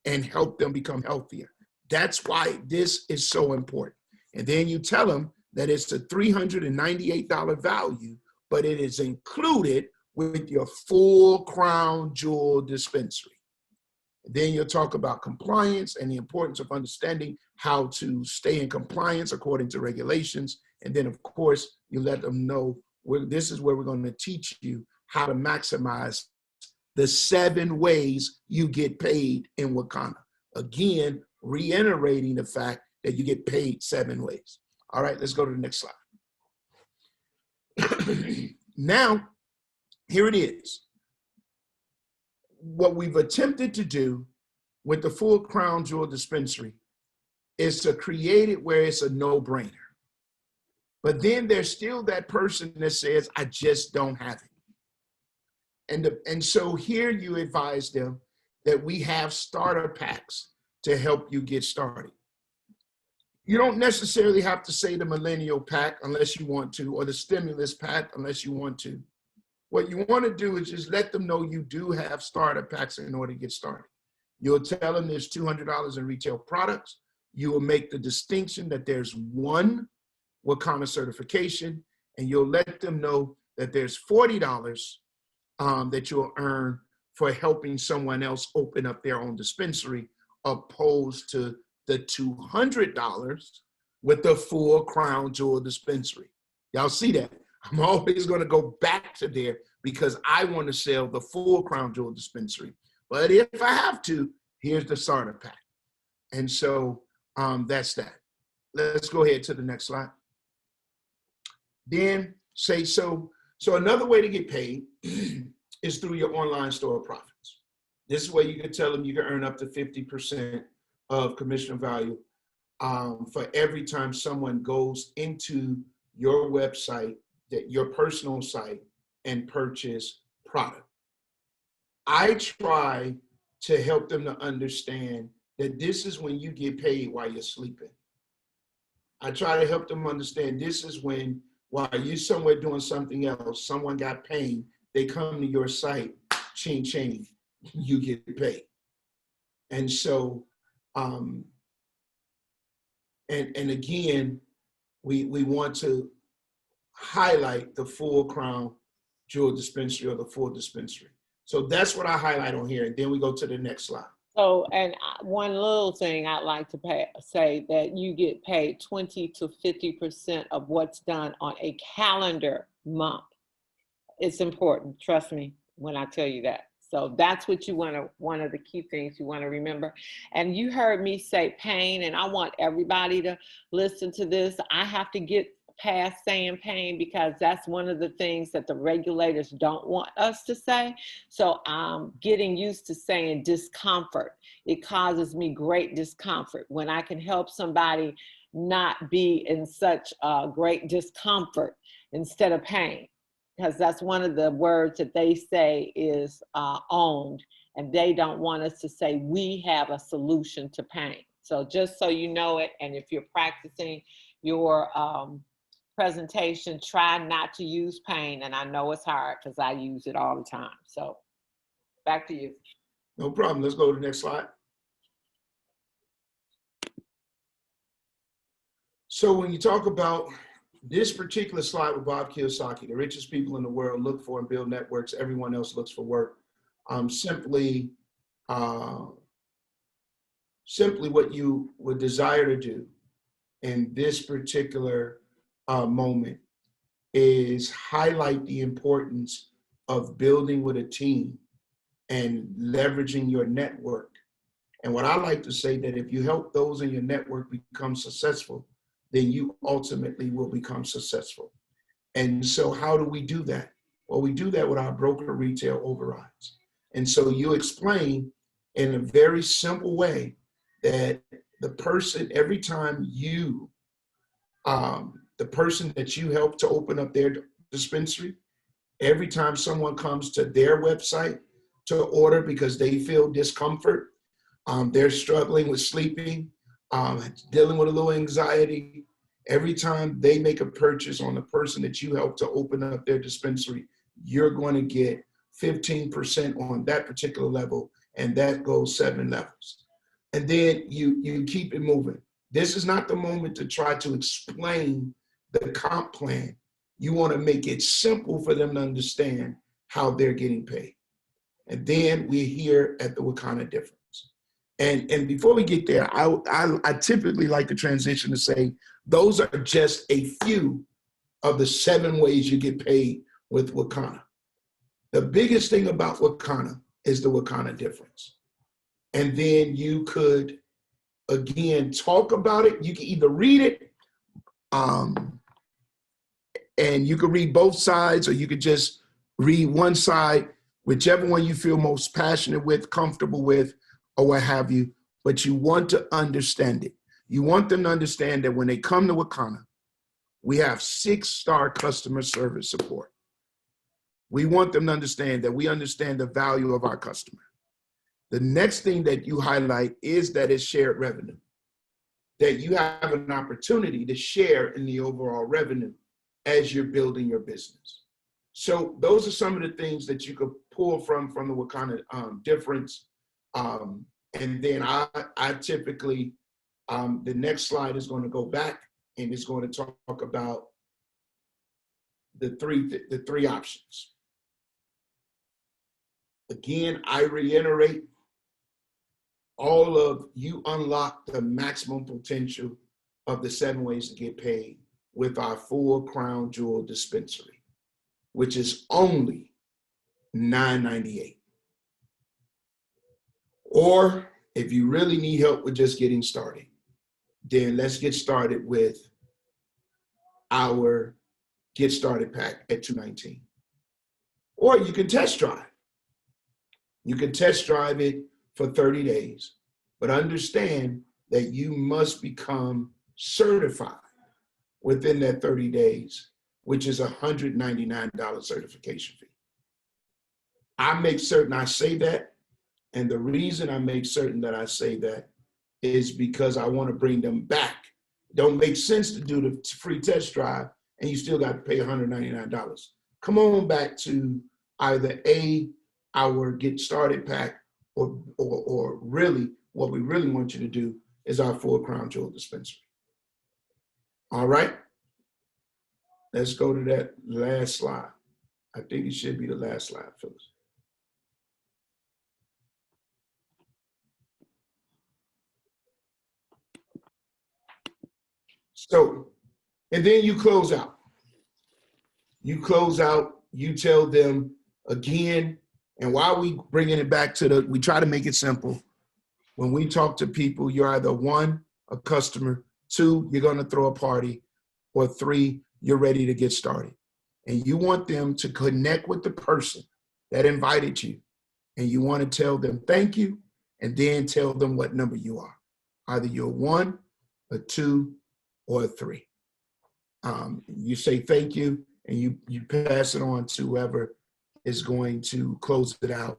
and help them become healthier. That's why this is so important. And then you tell them that it's a $398 value, but it is included with your full crown jewel dispensary. Then you'll talk about compliance and the importance of understanding how to stay in compliance according to regulations. And then, of course, you let them know this is where we're going to teach you how to maximize the 7 ways you get paid in Wakanda. Again, reiterating the fact that you get paid 7 ways. All right, let's go to the next slide. Now, here it is. What we've attempted to do with the full crown jewel dispensary is to create it where it's a no-brainer. But then there's still that person that says, I just don't have it. And so here you advise them that we have starter packs to help you get started. You don't necessarily have to say the millennial pack unless you want to, or the stimulus pack unless you want to. What you want to do is just let them know you do have starter packs in order to get started. You'll tell them there's $200 in retail products. You will make the distinction that there's one Wakanda certification, and you'll let them know that there's $40 that you'll earn for helping someone else open up their own dispensary, opposed to the $200 with the full crown jewel dispensary. Y'all see that? I'm always going to go back to there because I want to sell the full crown jewel dispensary. But if I have to, here's the starter pack. And so that's that. Let's go ahead to the next slide. Then say, so another way to get paid is through your online store profits. This is where you can tell them you can earn up to 50% of commission value for every time someone goes into your website, your personal site, and purchase product. I try to help them to understand that this is when you get paid while you're sleeping. I try to help them understand this is when, while you're somewhere doing something else, someone got paid, they come to your site, ching, ching, you get paid. And so, and again, we want to highlight the full crown jewel dispensary or the full dispensary. So that's what I highlight on here. And then we go to the next slide. So, and one little thing I'd like to say that you get paid 20 to 50% of what's done on a calendar month. It's important, trust me, when I tell you that. So that's what you want to, one of the key things you want to remember. And you heard me say pain, and I want everybody to listen to this. I have to get past saying pain because that's one of the things that the regulators don't want us to say. So I'm getting used to saying discomfort. It causes me great discomfort when I can help somebody not be in such great discomfort instead of pain, because that's one of the words that they say is owned, and they don't want us to say we have a solution to pain. So just so you know it, and if you're practicing your presentation, try not to use pain. And I know it's hard because I use it all the time. So back to you. No problem. Let's go to the next slide. So when you talk about this particular slide with Bob Kiyosaki, the richest people in the world look for and build networks, everyone else looks for work. Simply what you would desire to do in this particular moment is highlight the importance of building with a team and leveraging your network. And what I like to say that if you help those in your network become successful, then you ultimately will become successful. And so how do we do that? Well, we do that with our broker retail overrides. And so you explain in a very simple way that the person, every time you, the person that you help to open up their dispensary, every time someone comes to their website to order because they feel discomfort, they're struggling with sleeping, dealing with a little anxiety, every time they make a purchase on the person that you help to open up their dispensary, you're going to get 15% on that particular level, and that goes 7 levels. And then you keep it moving. This is not the moment to try to explain the comp plan, you want to make it simple for them to understand how they're getting paid. And then we're here at the Wakana difference. And before we get there, I typically like to transition to say those are just a few of the 7 ways you get paid with Wakana. The biggest thing about Wakana is the Wakana difference. And then you could, again, talk about it. You can either read it, and you could read both sides, or you could just read one side, whichever one you feel most passionate with, comfortable with, or what have you. But you want to understand it. You want them to understand that when they come to Wakana, we have 6-star customer service support. We want them to understand that we understand the value of our customer. The next thing that you highlight is that it's shared revenue, that you have an opportunity to share in the overall revenue as you're building your business. So those are some of the things that you could pull from the Wakana difference. And then I typically, the next slide is going to go back and it's going to talk about the three options. Again, I reiterate, all of you unlock the maximum potential of the 7 ways to get paid with our full crown jewel dispensary, which is only $9.98. Or if you really need help with just getting started, then let's get started with our Get Started Pack at $219. Or you can test drive. You can test drive it for 30 days, but understand that you must become certified within that 30 days, which is a $199 certification fee. I make certain I say that, and the reason I make certain that I say that is because I want to bring them back. It don't make sense to do the free test drive and you still got to pay $199. Come on back to either our Get Started Pack, or really what we really want you to do is our full crown jewel dispensary. All right, let's go to that last slide. I think it should be the last slide, Phyllis. So, and then you close out. You close out, you tell them again, and while we bringing it back to we try to make it simple. When we talk to people, you're either 1, a customer, 2, you're going to throw a party, or 3, you're ready to get started. And you want them to connect with the person that invited you. And you want to tell them thank you, and then tell them what number you are. Either you're 1, a 2, or a 3. You say thank you, and you pass it on to whoever is going to close it out,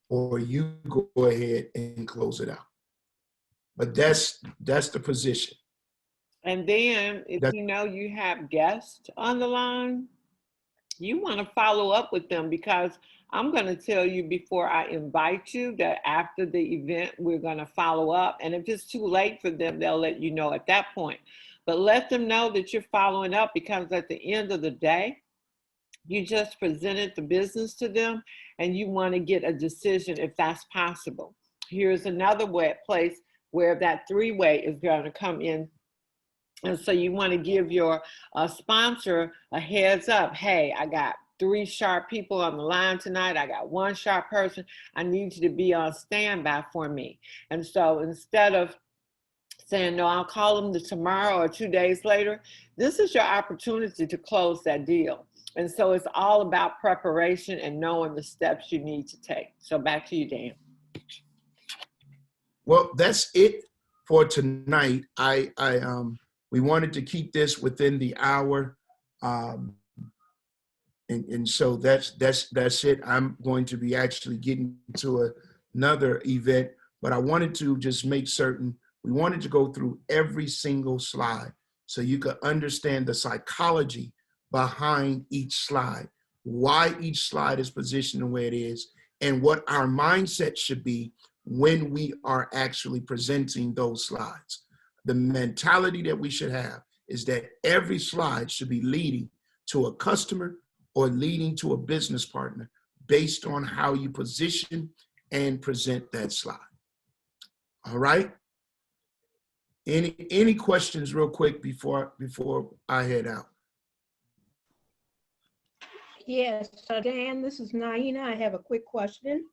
or you go ahead and close it out. But that's the position. And then if you know you have guests on the line, you want to follow up with them, because I'm going to tell you before I invite you that after the event, we're going to follow up. And if it's too late for them, they'll let you know at that point. But let them know that you're following up, because at the end of the day, you just presented the business to them and you want to get a decision if that's possible. Here's another place where that 3-way is going to come in. And so you want to give your sponsor a heads up. Hey, I got 3 sharp people on the line tonight. I got 1 sharp person. I need you to be on standby for me. And so instead of saying, no, I'll call them tomorrow or 2 days later, this is your opportunity to close that deal. And so it's all about preparation and knowing the steps you need to take. So back to you, Dan. Well, that's it for tonight. We wanted to keep this within the hour. And so that's it. I'm going to be actually getting to another event, but I wanted to just make certain we wanted to go through every single slide so you could understand the psychology behind each slide, why each slide is positioned the way it is, and what our mindset should be when we are actually presenting those slides. The mentality that we should have is that every slide should be leading to a customer or leading to a business partner based on how you position and present that slide. All right? Any questions real quick before I head out? Yes, Dan, this is Naina. I have a quick question.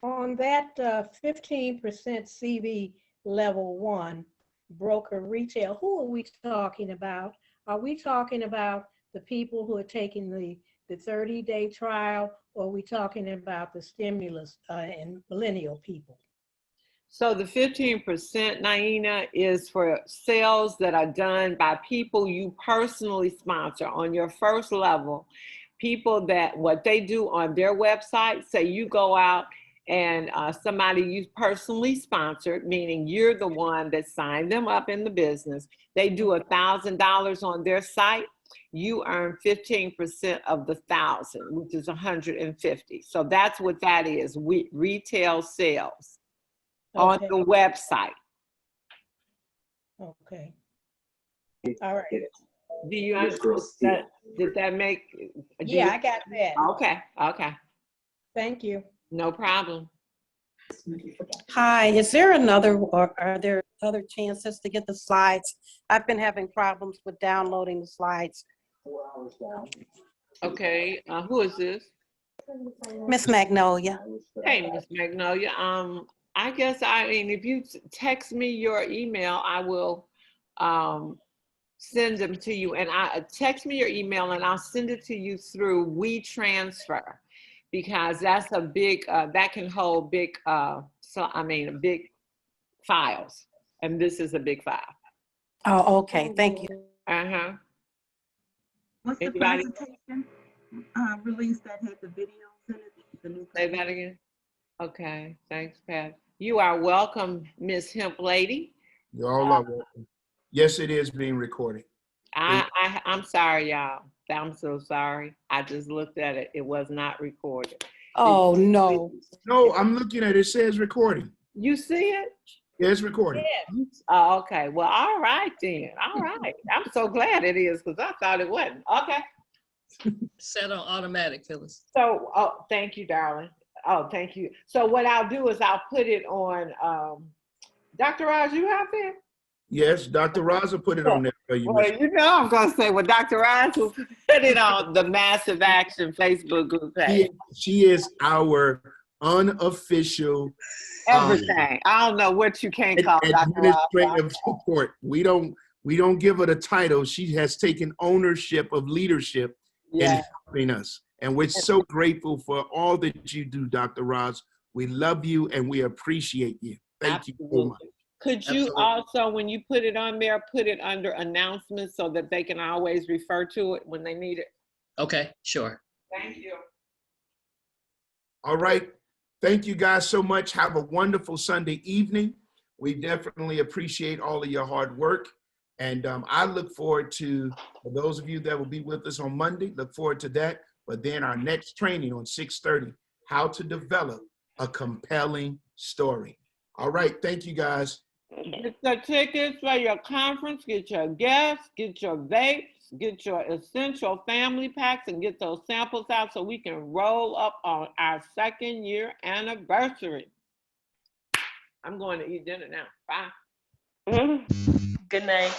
On that 15% CV level 1 broker retail, who are we talking about? Are we talking about the people who are taking the 30-day trial, or are we talking about the stimulus and millennial people? So the 15%, Naina, is for sales that are done by people you personally sponsor on your first level. People that what they do on their website, say you go out and somebody you personally sponsored, meaning you're the one that signed them up in the business. They do $1,000 on their site. You earn 15% of the 1,000, which is 150. So that's what that is. Retail sales on Okay. the website. Okay. All right. Do you understand? Did that make? Yeah, I got that. Okay. Okay. Thank you. No problem. Hi, is there another, or are there other chances to get the slides? I've been having problems with downloading the slides. Okay. Who is this? Miss Magnolia. Hey, Miss Magnolia. I guess if you text me your email, I will send them to you. And text me your email, and I'll send it to you through WeTransfer, because that's a big that can hold big big files, and this is a big file. Oh, okay, thank you. What's the Anybody? presentation release that had the videos in it? The new Say that again. Okay, thanks, Pat. You are welcome, Miss Hemp Lady. You all are welcome. Yes, it is being recorded. I'm sorry, y'all. I'm so sorry. I just looked at it. It was not recorded. Oh, no. No, I'm looking at it. It says recording. You see it? Yeah, it's recording. Oh, okay. Well, all right then. All right. I'm so glad it is, because I thought it wasn't. Okay. Set on automatic, Phyllis. So, thank you, darling. Oh, thank you. So what I'll do is I'll put it on, Dr. Raj, you have it? Yes, Dr. Raza put it on there for you. Well, you know I'm going to say, well, Dr. Raj will put it on the Massive Action Facebook group page. She is our unofficial Everything. I don't know what you can't call Dr. Raj. administrative support. We don't give her the title. She has taken ownership of leadership in helping us. And we're so grateful for all that you do, Dr. Roz. We love you and we appreciate you. Thank you so much. Could you also, when you put it on there, put it under announcements so that they can always refer to it when they need it? Okay, sure. Thank you. All right. Thank you guys so much. Have a wonderful Sunday evening. We definitely appreciate all of your hard work. And I look forward to, for those of you that will be with us on Monday, look forward to that. But then our next training on 6:30, how to develop a compelling story. All right. Thank you, guys. Get the tickets for your conference, get your guests, get your vapes, get your essential family packs, and get those samples out so we can roll up on our 2nd year anniversary. I'm going to eat dinner now. Bye. Good night.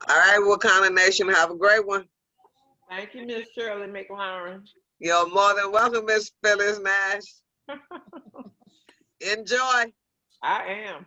All right, Wakanda Nation, have a great one. Thank you, Miss Shirley McLaurin. You're more than welcome, Miss Phyllis Nash. Enjoy. I am.